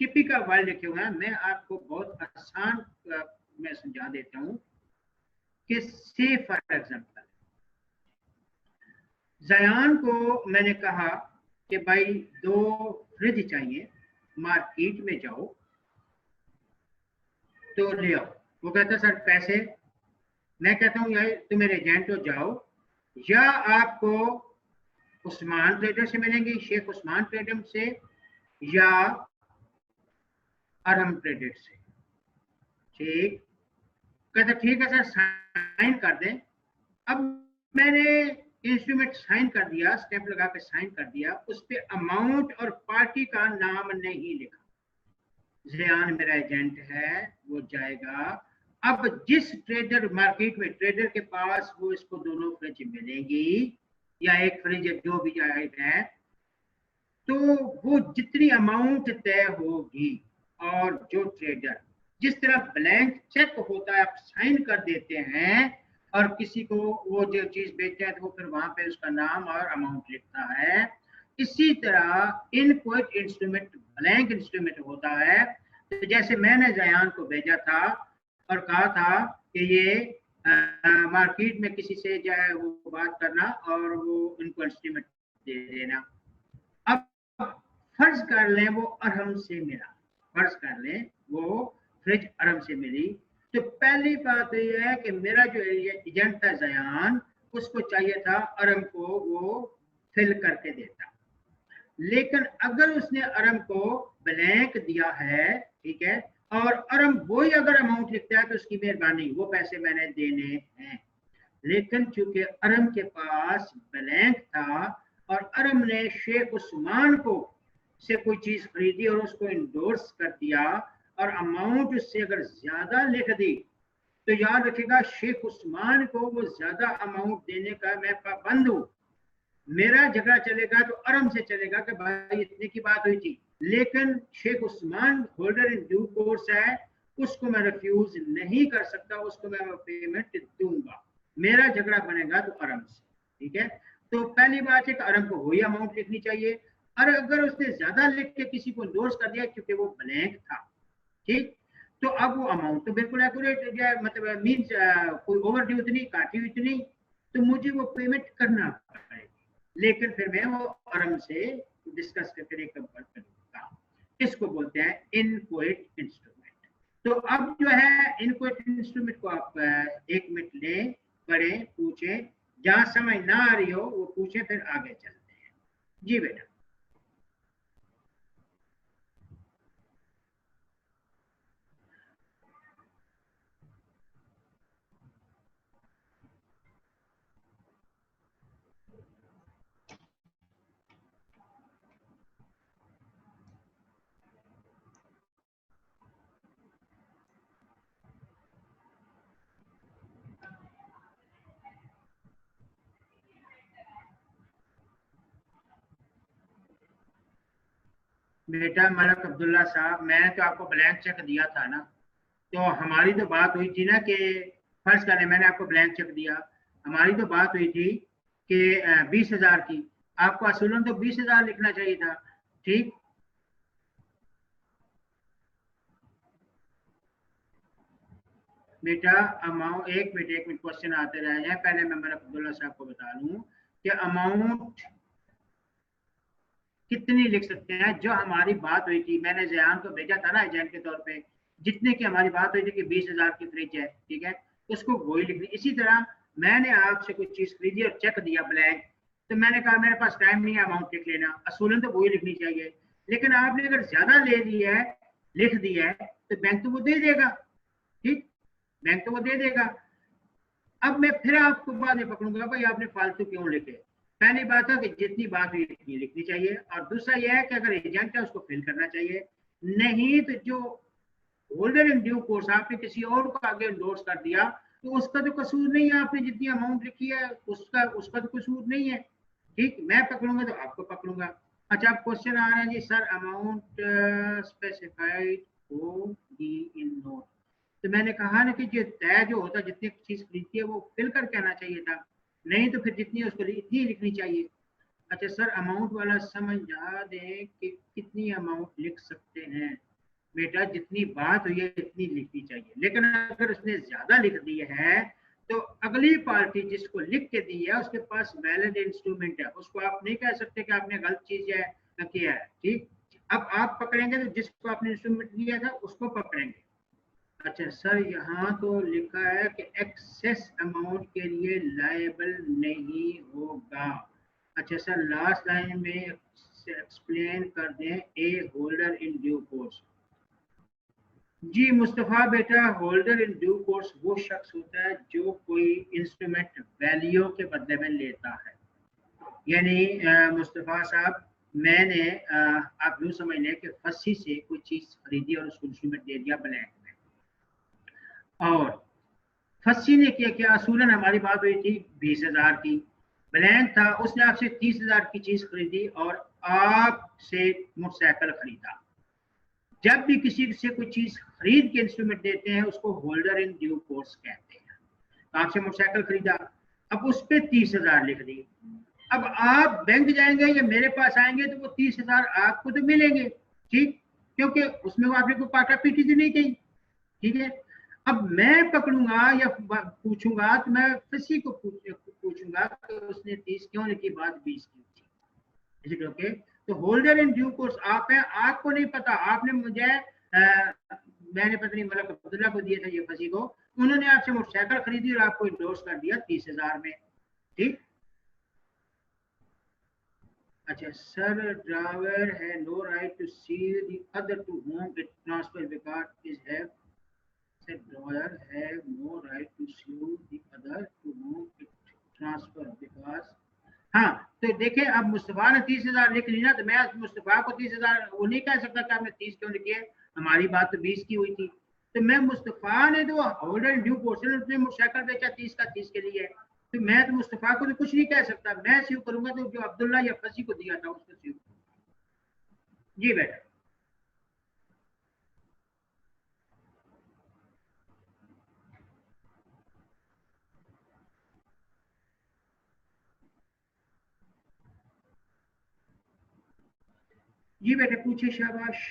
किपी का word लिखे हुए हैं, मैं आपको बहुत आसान मैं समझा देता हूँ कि से फॉर एग्जाम्पल जयान को मैंने कहा कि भाई 2 फ्रिज चाहिए, मार्केट में जाओ तो ले आओ। वो कहता सर पैसे, मैं कहता हूँ यार तुम मेरे एजेंट हो, जाओ, या आपको उस्मान ट्रेडर से मिलेंगे, शेख उस्मान ट्रेडर से या अरहम ट्रेडर से। ठीक, कहता ठीक है सर साइन कर दें। अब मैंने इंस्ट्रूमेंट साइन कर दिया, स्टैंप लगा के साइन कर दिया, उस पे अमाउंट और पार्टी का नाम नहीं लिखा। जयान मेरा एजेंट है, वो जाएगा। अब जिस ट्रेडर मार्केट में ट्रेडर के पास वो इसको दोनों फ्रिज मिलेंगी या एक फ्रिज जो भी है, तो वो जितनी अमाउंट तय होगी और जो ट्रेडर जिस तरह ब्लैंक चेक होता है आप साइन कर देते हैं और किसी को वो जो चीज बेचते हैं तो वो फिर वहां पे उसका नाम और अमाउंट लिखता है, इसी तरह इनकोएट इंस्ट्रूमेंट ब्लैंक इंस्ट्रूमेंट होता है। तो जैसे मैंने जयान को भेजा था और कहा था कि ये मार्केट में किसी से जो है वो बात करना और वो इनको इंस्ट्रूमेंट दे देना। अब फर्ज कर लें वो अरहम से मिला, फर्ज कर लें वो फ्रिज अरहम से मिली, तो पहली बात यह है कि मेरा जो एजेंट था जयान, उसको चाहिए था अरहम को वो फिल करके देता। लेकिन अगर उसने अरहम को ब्लैंक दिया है, ठीक है, और अरहम वही अगर अमाउंट लिखता है तो उसकी मेहरबानी, वो पैसे मैंने देने हैं। लेकिन चूंकि अरहम के पास ब्लैंक था और अरहम ने शेख उस्मान को से कोई चीज खरीदी और उसको इंडोर्स कर दिया और अमाउंट उससे अगर ज्यादा लिख दी, तो याद रखिएगा शेख उस्मान को वो ज्यादा अमाउंट देने का मैं पाबंद हूं। मेरा झगड़ा चलेगा तो अरहम से चलेगा कि भाई इतने की बात हुई थी, लेकिन Sheikh Usman holder in due course है, उसको मैं रिफ्यूज नहीं कर सकता, उसको मैं पेमेंट दूंगा। मेरा झगड़ा बनेगा तो अरहम से, ठीक है। तो पहली बात है कि अरहम को वही अमाउंट लिखनी चाहिए, और अगर उसने ज्यादा लिख के किसी को इंडोर्स कर दिया क्योंकि वो ब्लैंक था, ठीक, तो अब वो अमाउंट तो बिल्कुल एक्यूरेट, मतलब मींस कोई ओवरड्यू इतनी काटी इतनी, तो मुझे वो पेमेंट करना पड़ेगा, लेकिन फिर मैं वो अरहम से डिस्कस करके करूंगा। इसको बोलते हैं इनकोएट इंस्ट्रूमेंट। तो अब जो है इनको इंस्ट्रूमेंट को आप 1 मिनट ले, पढ़े, पूछे, जहां समझ ना आ रही हो वो पूछे, फिर आगे चलते हैं। जी बेटा। बेटा मलक अब्दुल्ला साहब, मैंने तो आपको ब्लैंक चेक दिया था ना, तो हमारी तो बात हुई थी ना कि फर्ज करें मैंने आपको ब्लैंक चेक दिया, हमारी तो बात हुई थी कि 20,000 की, आपको असूलन तो 20,000 लिखना चाहिए था। ठीक। बेटा अमाउंट, 1 मिनट क्वेश्चन आते रहे हैं, पहले मैं मलक अब्दुल्ला साहब को बता दूं कि अमाउंट कितनी लिख सकते हैं। जो हमारी बात हुई थी, मैंने जयान को भेजा था ना एजेंट के तौर पे, जितने की हमारी बात हुई थी कि 20,000 की फ्रिज है, ठीक है, उसको वही लिखनी। इसी तरह मैंने आपसे कुछ चीज खरीदी और चेक दिया ब्लैंक, तो मैंने कहा मेरे पास टाइम नहीं है अमाउंट लिख लेना, असूलन तो वही लिखनी चाहिए। लेकिन आपने अगर ज्यादा ले लिया है, लिख दिया है, तो बैंक तो वो दे देगा। ठीक, बैंक तो वो दे देगा। अब मैं फिर आपको बाद में पकड़ूंगा भाई आपने फालतू क्यों लिखे। पहली बात है कि जितनी बात हुई इतनी लिखनी चाहिए, और दूसरा यह है कि अगर एजेंट है उसको फिल करना चाहिए, नहीं तो जो होल्डर इन ड्यू कोर्स आपने किसी और को आगे एंडोर्स कर दिया, तो उसका तो कसूर नहीं है, आपने जितनी अमाउंट लिखी है उसका उसका तो कसूर नहीं है। ठीक, मैं पकड़ूंगा तो आपको पकड़ूंगा। अच्छा, अब क्वेश्चन आ रहा है जी, सर अमाउंट स्पेसिफाइड होगी इन नोट। तो मैंने कहा ना कि जो तय जो होता है, जितनी चीज खरीदती है वो फिल करके आना चाहिए था, नहीं तो फिर जितनी उसको इतनी लिखनी चाहिए। अच्छा सर, अमाउंट वाला समझा दें कि कितनी अमाउंट लिख सकते हैं। बेटा जितनी बात हुई है इतनी लिखनी चाहिए, लेकिन अगर उसने ज्यादा लिख दी है तो अगली पार्टी जिसको लिख के दी है उसके पास वैलिड इंस्ट्रूमेंट है, उसको आप नहीं कह सकते कि आपने गलत चीज है किया है। ठीक, अब आप पकड़ेंगे तो जिसको आपने इंस्ट्रूमेंट दिया था उसको पकड़ेंगे। अच्छा सर, यहाँ तो लिखा है कि एक्सेस अमाउंट के लिए लायबल नहीं होगा। अच्छा सर, लास्ट लाइन में एक्सप्लेन कर दें, ए होल्डर इन ड्यू कोर्स। जी मुस्तफ़ा बेटा, होल्डर इन ड्यू कोर्स वो शख्स होता है जो कोई इंस्ट्रूमेंट वैल्यू के बदले में लेता है। यानी मुस्तफ़ा साहब, मैंने आप यूँ समझ लें कि फंसी से कोई चीज़ खरीदी और उसको इंस्ट्रूमेंट दे दिया ब्लैंक में, और फंसी ने किया क्या, असूलन हमारी बात हुई थी 20,000 की, ब्लैंक था, उसने आपसे 30,000 की चीज़ खरीदी और आपसे मोटरसाइकिल खरीदा। जब भी किसी से कोई चीज खरीद के इंस्ट्रूमेंट देते हैं उसको होल्डर इन ड्यू कोर्स कहते हैं। तो आपसे मोटरसाइकिल खरीदा, अब उस पर 30,000 लिख दी। अब आप बैंक जाएंगे या मेरे पास आएंगे तो वो 30,000 आपको तो मिलेंगे। ठीक, क्योंकि उसमें वो आपने कोई पाटा पीटी तो नहीं कही। ठीक है, अब मैं पकड़ूंगा या पूछूंगा तो मैं किसी को पूछूंगा कि उसने 30 क्यों लिखी, बात 20 की थी। ओके, तो होल्डर इन ड्यू कोर्स आप हैं, आपको नहीं पता, आपने मुझे मैंने पता नहीं मतलब अब्दुल्ला को दिए थे ये फंसी को, उन्होंने आपसे मोटरसाइकिल खरीदी और आपको इंडोर्स कर दिया 30,000 में। ठीक। अच्छा sir, driver has no right to see the other to whom it transfer because is have, sir driver has no right to see the other to whom it transfer because, हाँ, तो देखें अब मुस्तफा ने 30,000 लिख ली ना, तो मैं मुस्तफा को 30,000 वो नहीं कह सकता कि आपने 30 क्यों लिखी है, हमारी बात तो 20 की हुई थी। तो मैं मुस्तफा ने तो होल्डर ड्यू पोर्शन उसने मोटरसाइकिल बेचा 30 का 30 के लिए, तो मैं तो मुस्तफा को तो कुछ नहीं कह सकता, मैं सीव करूंगा तो जो अब्दुल्ला या फसी को दिया था उसको सीव। जी बेटा। जी बेटा पूछिए, शाबाश।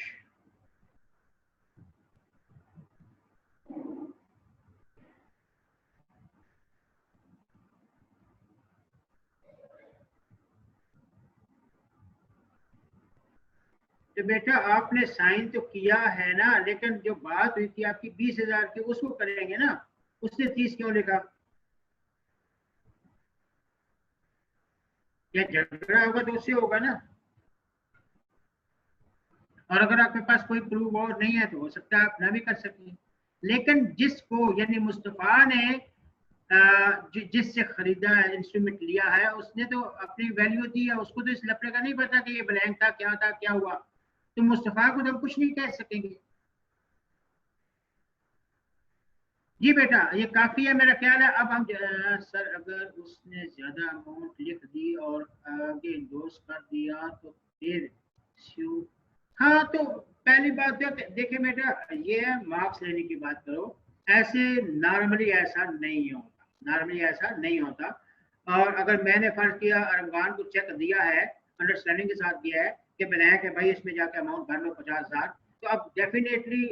तो बेटा आपने साइन तो किया है ना, लेकिन जो बात हुई थी आपकी 20,000 की उसको करेंगे ना, उसने 30 क्यों लिखा? या झगड़ा होगा तो उससे होगा ना। और अगर आपके पास कोई प्रूफ और नहीं है तो हो सकता है आप ना भी कर सकें। लेकिन जिसको यानी मुस्तफा ने जिससे खरीदा है, इंस्ट्रूमेंट लिया है, उसने तो अपनी वैल्यू दी है, उसको तो इस लफड़े का नहीं पता कि ये ब्लैंक था, क्या हुआ। तो मुस्तफा को तो हम कुछ नहीं कह सकेंगे। जी बेटा ये काफी है मेरा ख्याल है। अब हम सर अगर उसने ज्यादा अमाउंट लिख दी और आगे इंडोर्स कर दिया तो फिर हाँ, तो पहली बात तो देखिए बेटा, ये मार्क्स लेने की बात करो, ऐसे नॉर्मली ऐसा नहीं होता, नॉर्मली ऐसा नहीं होता। और अगर मैंने फर्ज किया अरमान को चेक दिया है, अंडरस्टैंडिंग के साथ दिया है कि ब्लैंक है भाई, इसमें जाके अमाउंट भर लो 50,000, तो अब डेफिनेटली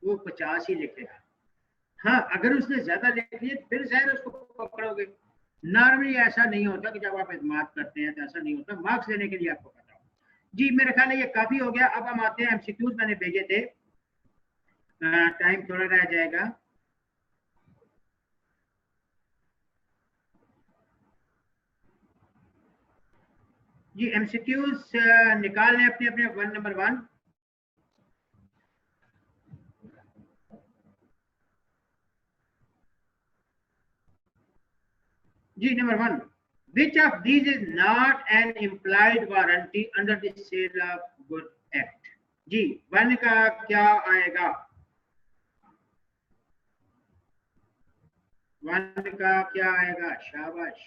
वो 50 ही लिखेगा। हाँ, अगर उसने ज्यादा लिख लिया फिर शायद उसको पकड़ोगे। नॉर्मली ऐसा नहीं होता कि जब आप इस्तेमाल करते हैं तो ऐसा नहीं होता। मार्क्स लेने के लिए आपको पता हो। जी मेरे ख्याल है ये काफी हो गया। अब हम आते हैं एमसीक्यूज मैंने भेजे थे, टाइम थोड़ा रह जाएगा। जी एमसीक्यूज निकाल लें अपने अपने वन नंबर 1। जी number 1, which of these is not an implied warranty under the sale of good act? जी 1 का क्या आएगा? 1 का क्या आएगा? शाबाश।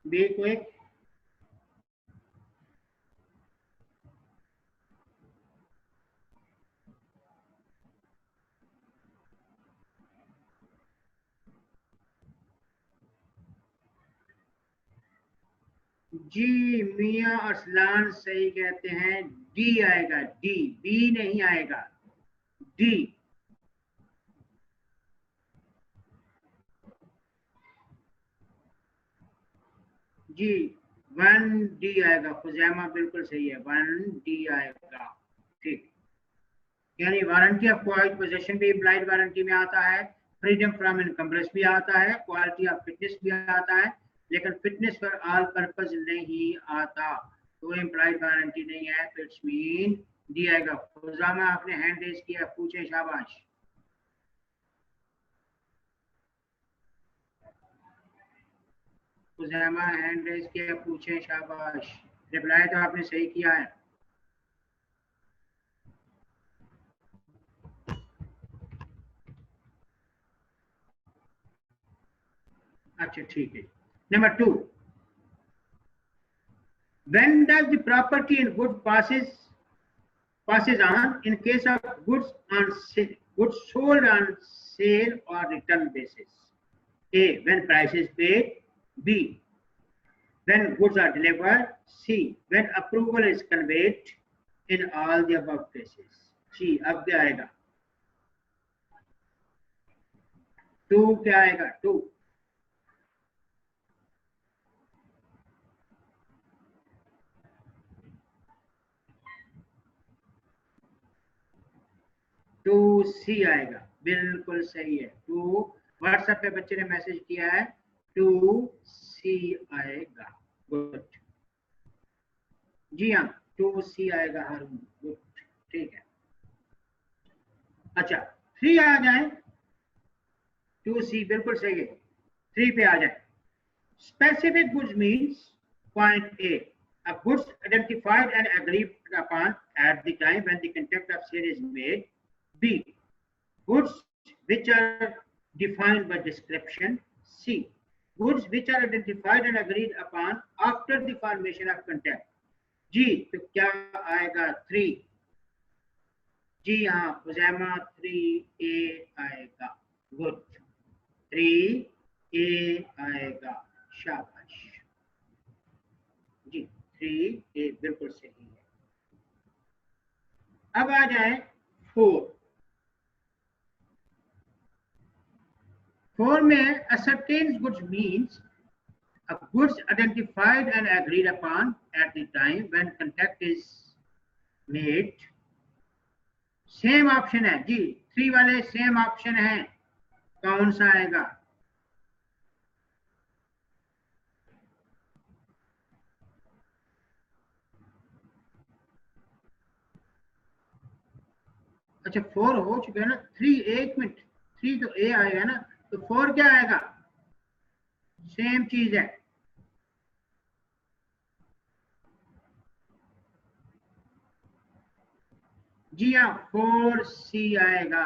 Be quick. जी मियां अरसलान सही कहते हैं, डी आएगा, डी, बी नहीं आएगा, डी। जी 1 डी आएगा, खुजैमा बिल्कुल सही है, 1 डी आएगा। ठीक, यानी वारंटी ऑफ क्वालिटी पोजेशन भी इम्प्लाइड वारंटी में आता है, फ्रीडम फ्रॉम इनकम्बरेंस भी आता है, क्वालिटी ऑफ फिटनेस भी आता है, लेकिन फिटनेस फॉर ऑल पर्पज नहीं आता, तो इम्प्लाइड वारंटी नहीं है। तो इट्स मीन डी आएगा। खुजामा आपने हैंड रेज किया, पूछे, शाबाश। खुजैमा हैंड रेज किया, पूछे, शाबाश। रिप्लाई तो आपने सही किया है। अच्छा ठीक है। Number 2, when does the property in good passes on in case of goods on sale, goods sold on sale or return basis? A, when price is paid. B, when goods are delivered. C, when approval is conveyed. In all the above cases. C, अब क्या आएगा? 2 क्या आएगा? 2। To सी आएगा, बिल्कुल सही है। 2 WhatsApp पे बच्चे ने मैसेज किया है, 2 सी आएगा। गुड, जी हाँ 2 सी आएगा हारून, गुड, ठीक है। अच्छा 3 आ जाए, 2 सी बिल्कुल सही है, 3 पे आ जाए। Specific goods means point A, a goods identified and agreed upon at the time when the contract of sale is made. B, goods which are defined by description. C, goods which are identified and agreed upon after the formation of contract. जी तो क्या आएगा? 3। जी हाँ खुजैमा 3 ए आएगा, good, 3 ए आएगा, शाबाश जी। 3A बिल्कुल सही है। अब आ जाए 4। 4 में ascertains goods means a goods identified and agreed upon at the time when contact is made। Same option है जी, 3 वाले सेम ऑप्शन है, कौन सा आएगा? अच्छा 4 हो चुका है ना, 3 एक मिनट, 3 तो ए आएगा ना, तो 4 क्या आएगा? सेम चीज है। जी हाँ 4C आएगा,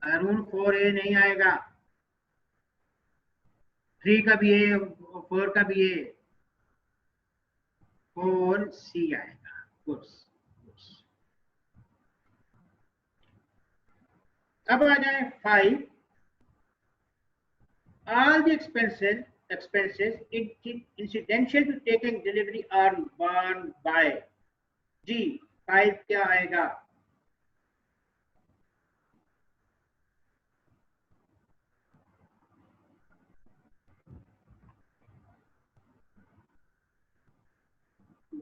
अरुण 4A नहीं आएगा, 3 का भी ए, 4 का भी ए, 4C आएगा। गुड्स। अब आ जाए 5। All the expenses incidental to taking delivery are borne by। जी 5 क्या आएगा?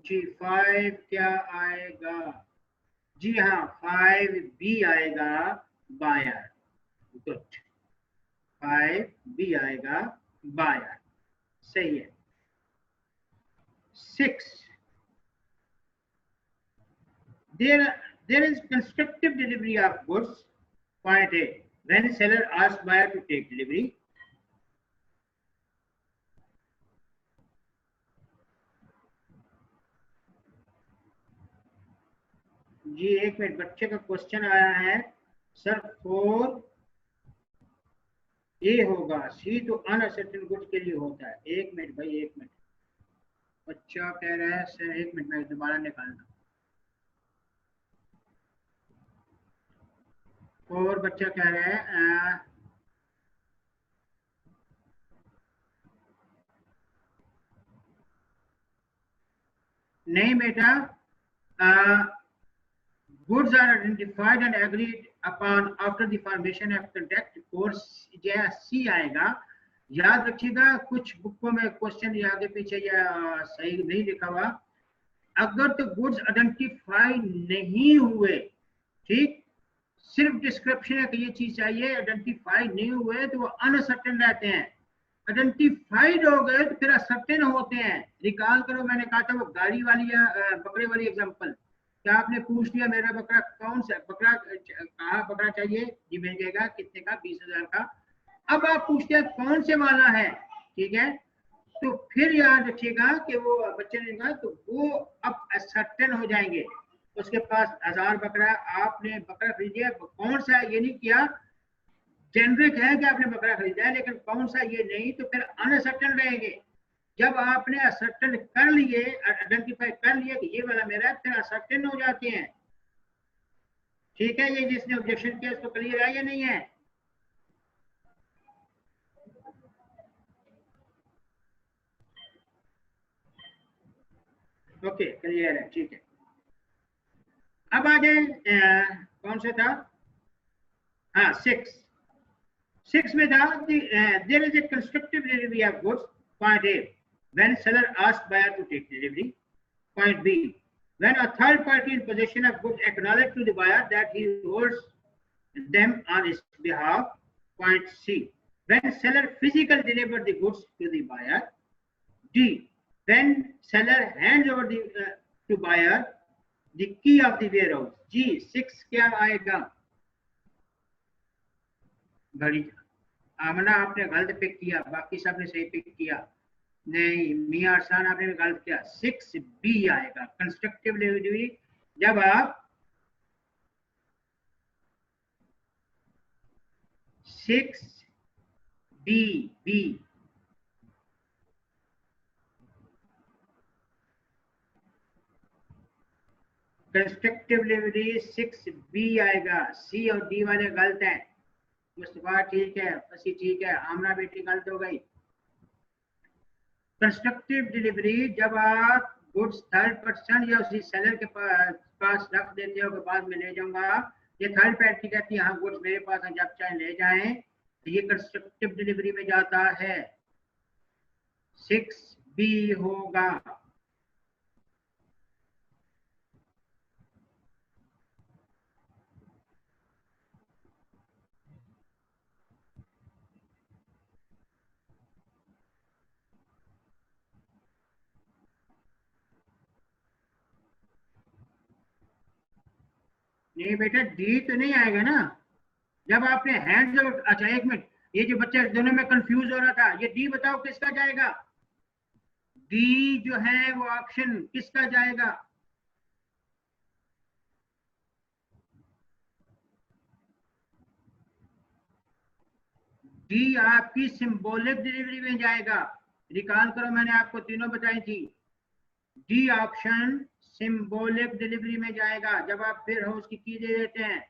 जी 5 क्या आएगा? जी हाँ 5B आएगा, बायर। गुड, 5B आएगा, बायर, सही है। 6, there is constructive delivery of goods, point A, when seller asks buyer to take delivery। जी एक मिनट, बच्चे का क्वेश्चन आया है सर 4A होगा, सी तो अनअसर्टेन गुड्स के लिए होता है। एक मिनट भाई, एक मिनट, बच्चा कह रहा है सर, एक मिनट मैं दोबारा निकालना। और बच्चा कह रहा है नहीं बेटा, goods are identified and agreed upon after the formation of contract, course C आएगा। याद रखिएगा कुछ बुकों में क्वेश्चन ये आगे पीछे या सही नहीं लिखा हुआ। अगर तो गुड्स आइडेंटिफाई नहीं हुए, ठीक, सिर्फ डिस्क्रिप्शन है कि ये चीज चाहिए, आइडेंटिफाई नहीं हुए तो वो अनसर्टेन रहते हैं। आइडेंटिफाइड हो गए तो फिर असर्टेन होते हैं। रिकॉल करो, मैंने कहा था वो गाड़ी वाली या बकरे वाली एग्जांपल। क्या आपने पूछ लिया मेरा बकरा कौन सा बकरा, कहाँ बकरा चाहिए जी, मिल जाएगा, कितने का? 20,000 का। अब आप पूछते हैं कौन से वाला है, ठीक है, तो फिर याद रखिएगा कि वो बच्चे ने कहा तो वो अब असर्टेन हो जाएंगे। उसके पास 1000 बकरा, आपने बकरा खरीदिया, कौन सा ये नहीं किया, जेनरिक है कि आपने बकरा खरीदा है, लेकिन कौन सा ये नहीं, तो फिर अनसर्टेन रहेंगे। जब आपने असर्टेन कर लिए, आइडेंटिफाई कर लिए कि ये वाला मेरा है, फिर असर्टेन हो जाते हैं। ठीक है, ये जिसने ऑब्जेक्शन किया उसको क्लियर है या नहीं है? ओके क्लियर है, ठीक है। अब आ जाए कौन सा था? हाँ 6 में था there is a constructive delivery of goods, point A, when seller asks buyer to take delivery, point B, when a third party in possession of goods acknowledge to the buyer that he holds them on his behalf, point C, when seller physically deliver the goods to the buyer, D, when seller hands over the to buyer the key of the warehouse। जी 6 क्या आएगा? बड़ी आमना आपने गलत pick किया, बाकी सबने सही pick किया। नहीं मियां अरसान आपने गलत किया, 6B आएगा, कंस्ट्रक्टिव डिलीवरी। जब आप 6B कंस्ट्रक्टिव डिलीवरी 6B आएगा। सी और डी वाले गलत हैं। मुस्तफा ठीक है, फसी ठीक है, आमना बेटी गलत हो गई। कंस्ट्रक्टिव डिलीवरी जब आप गुड्स थर्ड पर्सन या उसी सेलर के पास रख देते हो कि बाद में ले जाऊंगा, ये थर्ड पार्टी कहती है हाँ गुड्स मेरे पास है, जब चाहे ले जाएं, तो ये कंस्ट्रक्टिव डिलीवरी में जाता है। 6B होगा। नहीं बेटा डी तो नहीं आएगा ना, जब आपने हैंड जब, अच्छा एक मिनट, ये जो बच्चा दोनों में कंफ्यूज हो रहा था, ये डी बताओ किसका जाएगा? डी जो है वो ऑप्शन किसका जाएगा? डी आपकी सिंबॉलिक डिलीवरी में जाएगा। रिकॉल करो, मैंने आपको तीनों बताई थी। डी ऑप्शन सिंबॉलिक डिलीवरी में जाएगा, जब आप फिर हाउस की की दे देते हैं।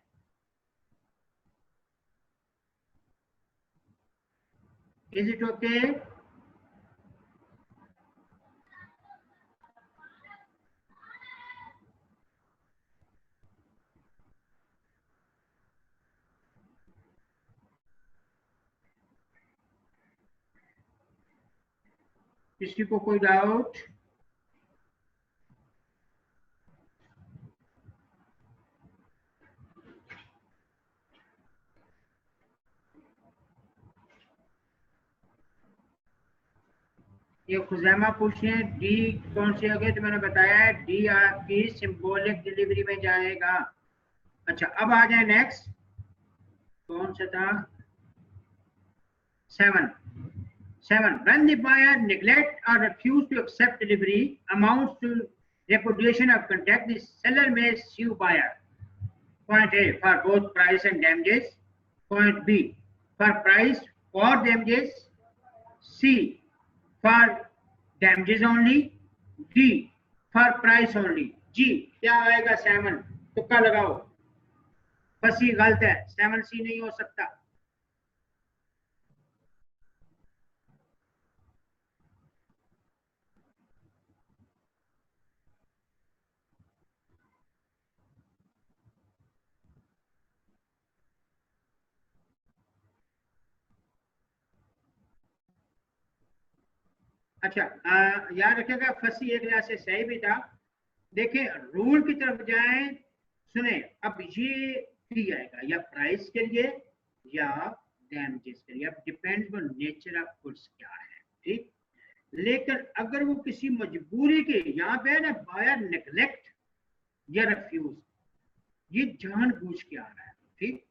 Is it okay? किसी को कोई डाउट? ये खुजैमा पूछे डी कौन सी होगी, तो मैंने बताया है डी आपकी सिंबॉलिक डिलीवरी में जाएगा। अच्छा अब आ जाए नेक्स्ट, कौन सा था? 7 when the buyer neglect or refuse to accept delivery amounts to repudiation of contract, the seller may sue buyer. Point A, for both price and damages. Point B, for price or damages. C, for damages only. D, for price only. G क्या आएगा? 7 तुक्का लगाओ। बस ये गलत है, 7C नहीं हो सकता। अच्छा याद रखिएगा, फंसी एक लिहाज से सही भी था। देखिए रूल की तरफ जाएं, सुने, अब ये डी आएगा या प्राइस के लिए या डैमेजेस के लिए, अब depends on nature of goods क्या है, ठीक। लेकिन अगर वो किसी मजबूरी के, यहाँ पे है ना बायर नेग्लेक्ट या रिफ्यूज, ये जानबूझ के आ रहा है, ठीक,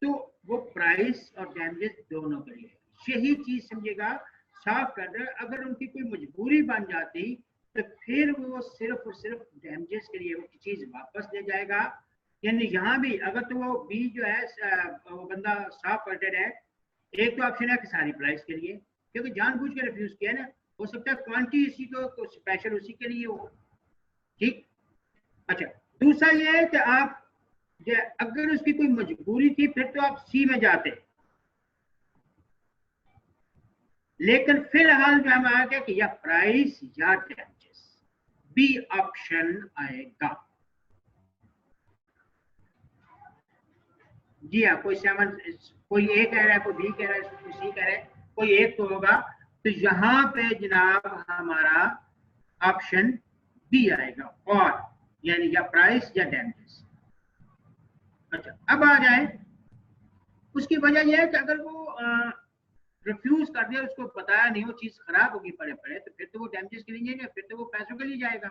तो वो प्राइस और डैमेजेस दोनों के लिए, यही चीज समझेगा, साफ कर रहे। अगर उनकी कोई मजबूरी बन जाती तो फिर वो सिर्फ और सिर्फ डैमेजेस के लिए वो चीज वापस ले जाएगा। यानी यहाँ भी अगर तो वो बी जो है वो बंदा साफ कर्टेड है, एक तो ऑप्शन है कि सारी प्राइस के लिए, क्योंकि जानबूझ के रिफ्यूज किया ना, हो सकता है क्वांटिटी इसी को तो स्पेशल उसी के लिए हो, ठीक। अच्छा दूसरा ये है कि आप अगर उसकी कोई मजबूरी थी फिर तो आप सी में जाते, लेकिन फिलहाल जो हम आ गया कि या प्राइस या डैमेजेस, बी ऑप्शन आएगा। जी हाँ, कोई 7, कोई ए कह रहा है, कोई बी कह रहा है, कोई सी कह रहा है, कोई एक तो होगा। तो यहाँ पे जनाब हमारा ऑप्शन बी आएगा, और यानी या प्राइस या डैमेजेस। अच्छा अब आ जाए, उसकी वजह यह है कि अगर वो रिफ्यूज कर दिया, उसको बताया नहीं, वो चीज खराब होगी पड़े पड़े, तो फिर तो वो डैमेजेस के लिए जाएगा, फिर तो वो पैसों के लिए जाएगा,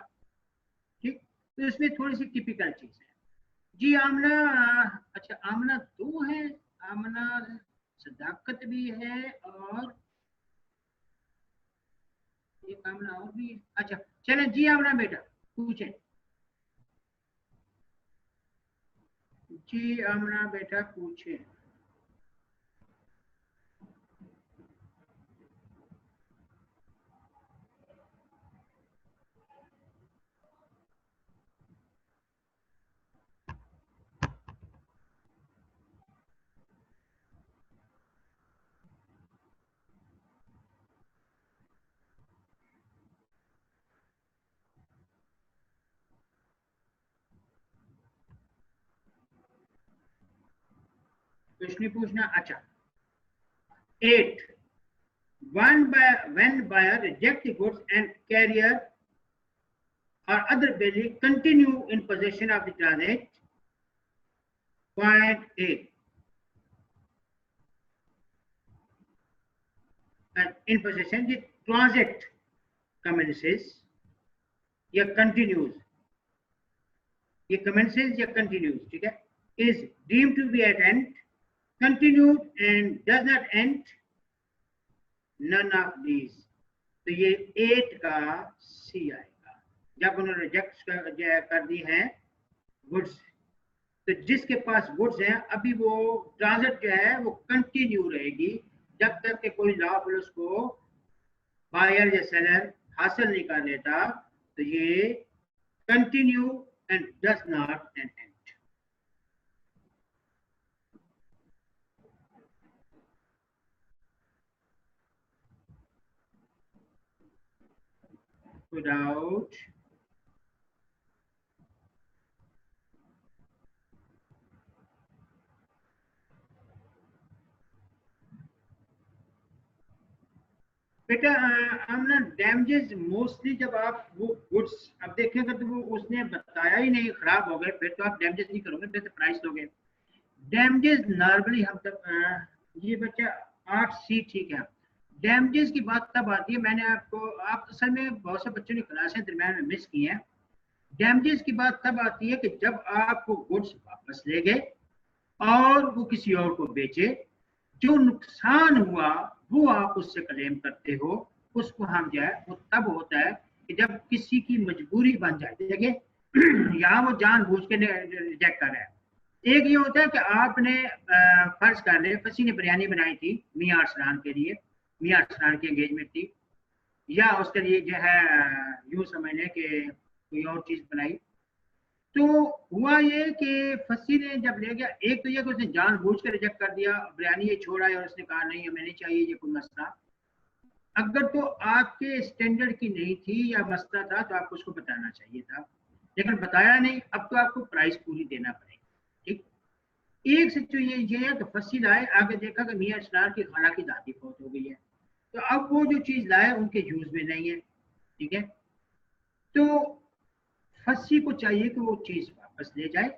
ठीक। तो इसमें थोड़ी सी टिपिकल चीज है। जी आमना, अच्छा आमना 2 है, आमना सदाकत भी है और एक आमना और भी है। अच्छा चलें जी आमना बेटा पूछें। जी आमना बेटा पूछें। कुछ नहीं पूछना। अच्छा 8 when buyer reject the goods and carrier or other belly continue in possession of the transit. Point 8 and in possession the transit commences या continues, ये commences या continues, ठीक है, is deemed to be at end, continued and does not end, none of these। तो ये 8 का सी आएगा। जब उन्होंने रिजेक्ट कर दी है गुड्स, तो जिसके पास गुड्स हैं अभी वो ट्रांजिट जो है वो कंटिन्यू रहेगी जब तक कि कोई लॉफुल उसको बायर या सेलर हासिल नहीं कर लेता। तो ये continue and does not and and. Without बेटा हमने डैमेजेस मोस्टली जब आप वो गुड्स अब देखेंगे तो वो उसने बताया ही नहीं, खराब हो गए, फिर तो आप डैमेजेस नहीं करोगे, फिर तो प्राइस दोगे। डैमेजेस नॉर्मली हम तब ये बच्चा 8C ठीक है। डैमेजेस की बात तब आती है, मैंने आपको आप असल में बहुत से बच्चों ने क्लासें दरम्यान में मिस की हैं। डैमेजेस की बात तब आती है कि जब आप वो गुड्स वापस ले गए और वो किसी और को बेचे, जो नुकसान हुआ वो आप उससे क्लेम करते हो, उसको हम जो है वो तब होता है कि जब किसी की मजबूरी बन जाए। देखिए यहाँ वो जानबूझ के रिजेक्ट कर रहा है। एक ये होता है कि आपने फर्ज कर ले फसी ने बिरयानी बनाई थी मियां अरसलान के लिए, मियां अरसलान की एंगेजमेंट थी, या उसके लिए जो है यूं समझ लें कि कोई और चीज बनाई। तो हुआ ये कि फसी ने जब ले गया, एक तो ये कि उसने जानबूझ कर रिजेक्ट कर दिया, बिरयानी ये छोड़ा है और उसने कहा नहीं हमें नहीं चाहिए, ये कोई मसला। अगर तो आपके स्टैंडर्ड की नहीं थी या मसला था तो आपको उसको बताना चाहिए था, लेकिन बताया नहीं। अब तो आपको प्राइस पूरी देना पड़ेगा। ठीक, एक सिचुएशन ये है कि फसी लाए, आगे देखा कि मियां अरसलान की खाला की दादी फौत हो गई है, तो अब वो जो चीज लाए उनके यूज में नहीं है। ठीक है, तो फसी को चाहिए कि वो चीज वापस ले जाए,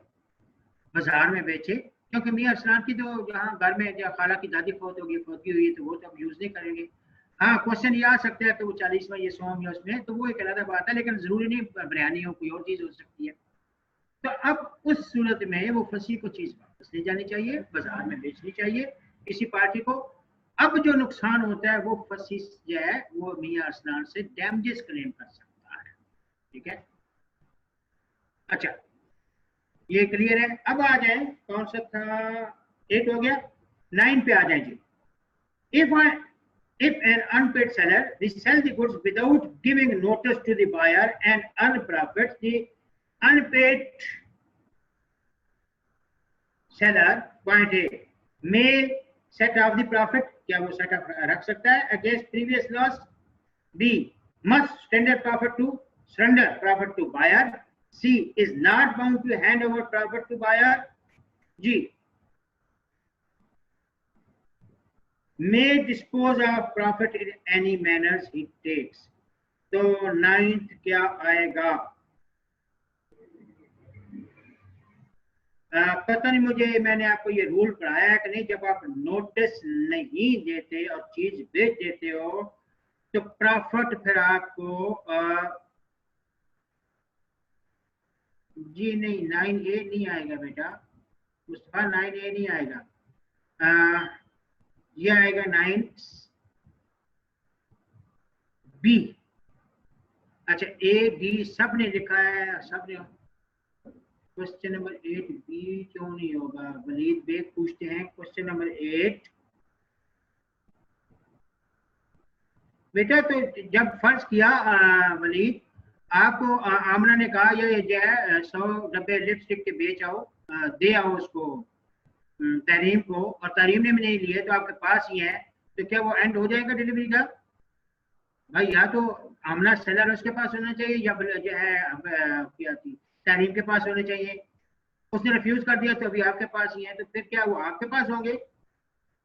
बाजार में बेचे, क्योंकि मियां अरसलान की तो जहाँ घर में जहाँ खाला की दादी फौत होगी, फौतगी हुई है, तो वो तो अब यूज नहीं करेंगे। हाँ क्वेश्चन ये आ सकता है कि वो 40वां ये सॉन्ग है उसमें, तो वो एक अलग बात है, लेकिन जरूरी नहीं बिरयानी हो, कोई और चीज हो सकती है। तो अब उस सूरत में वो फसी को चीज वापस ले जानी चाहिए, बाजार में बेचनी चाहिए किसी पार्टी को। अब जो नुकसान होता है वो फसी जो है वो मियां अरसलान से डैमेजेस क्लेम कर सकता है। ठीक है, अच्छा ये क्लियर है। अब आ जाए, कौन सा था, 8 हो गया, 9 पे आ जाए जी। If an unpaid seller resell the goods without giving notice to the buyer and earn profits, the unpaid seller point A may set off the profit, क्या वो set off रख सकता है against previous loss? B must surrender profit to buyer. C is not bound to hand over profit to buyer. G may dispose of profit in any manner he takes. तो 9th क्या आएगा? पता नहीं मुझे, मैंने आपको ये रूल पढ़ाया है कि नहीं, जब आप नोटिस नहीं देते और चीज बेच देते हो तो प्रॉफिट फिर आपको जी नहीं, 9A नहीं आएगा बेटा, मुस्तफा 9A नहीं आएगा, ये आएगा 9B। अच्छा A B सब ने लिखा है, सब ने। क्वेश्चन नंबर 8B क्यों नहीं होगा? वलीद बेग पूछते हैं क्वेश्चन नंबर 8। बेटा तो जब फर्ज किया वलीद, आपको आमना ने कहा ये जो है 100 डब्बे लिपस्टिक के बेच आओ, दे आओ उसको तरीम को, और तरीम ने भी नहीं लिए तो आपके पास ही है, तो क्या वो एंड हो जाएगा डिलीवरी का? भाई या तो आमना सेलर उसके पास होना चाहिए या जो है क्या थी तरीम के पास होने चाहिए। उसने रिफ्यूज कर दिया तो अभी आपके पास ही है, तो फिर क्या वो आपके पास होंगे,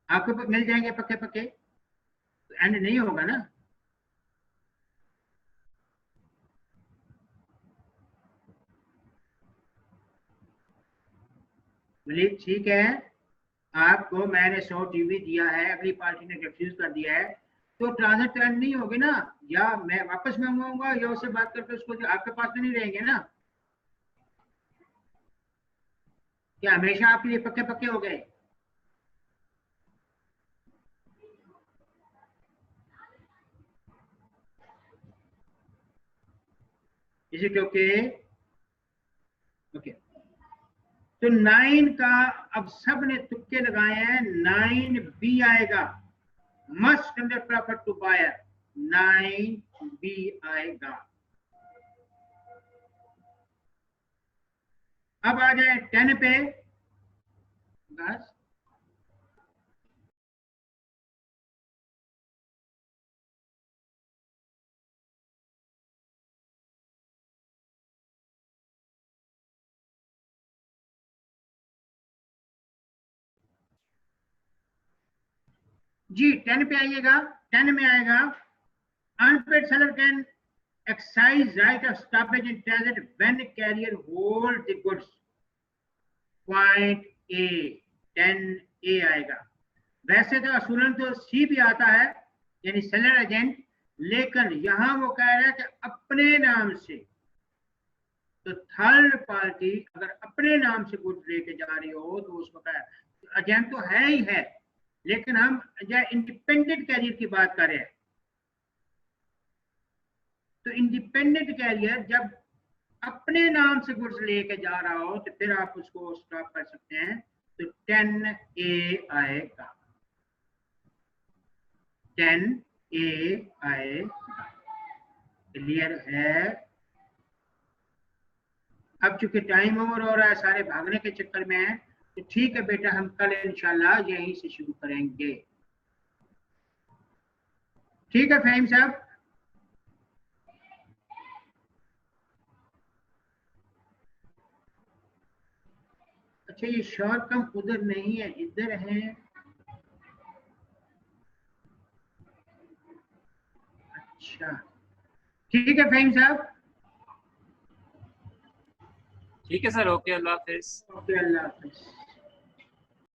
आपके पास मिल जाएंगे पक्के पक्के, तो एंड नहीं होगा ना। बोलिए ठीक है, आपको मैंने 100 टीवी दिया है, अगली पार्टी ने रिफ्यूज कर दिया है, तो ट्रांजिट तो एंड नहीं होगी ना, या मैं वापस मंगवाऊंगा या उससे बात करके उसको, आपके पास तो नहीं रहेंगे ना, क्या हमेशा आपके लिए पक्के पक्के हो गए। इसी क्योंकि ओके, तो 9 का अब सब ने तुक्के लगाए हैं, 9 बी आएगा, must conduct proper to buyer, 9 B आएगा। अब आ जाए 10 पे, बस जी 10 पे आइएगा। 10 में आएगा, unpaid seller can excise right of stoppage in transit when carrier hold the goods, point A, 10 A आएगा। वैसे तो असूलन तो सी भी आता है, यानी सेलर एजेंट, लेकिन यहां वो कह रहा है कि अपने नाम से, तो थर्ड पार्टी अगर अपने नाम से गुड्स लेके जा रही हो तो उसको क्या, एजेंट तो है ही है, लेकिन हम इंडिपेंडेंट कैरियर की बात कर रहे हैं। तो इंडिपेंडेंट कैरियर जब अपने नाम से गुड्स लेके जा रहा हो तो फिर आप उसको स्टॉप कर सकते हैं, तो 10 ए आएगा, 10 ए आएगा। क्लियर है। अब चूंकि टाइम ओवर हो रहा है, सारे भागने के चक्कर में है, तो ठीक है बेटा, हम कल इंशाल्लाह यहीं से शुरू करेंगे। ठीक है फहीम साहब। अच्छा, ये शॉर्ट कम उधर नहीं है, इधर है। अच्छा ठीक है फहीम साहब। ठीक है सर, ओके, अल्लाह हाफिज। ओके, अल्लाह हाफिज।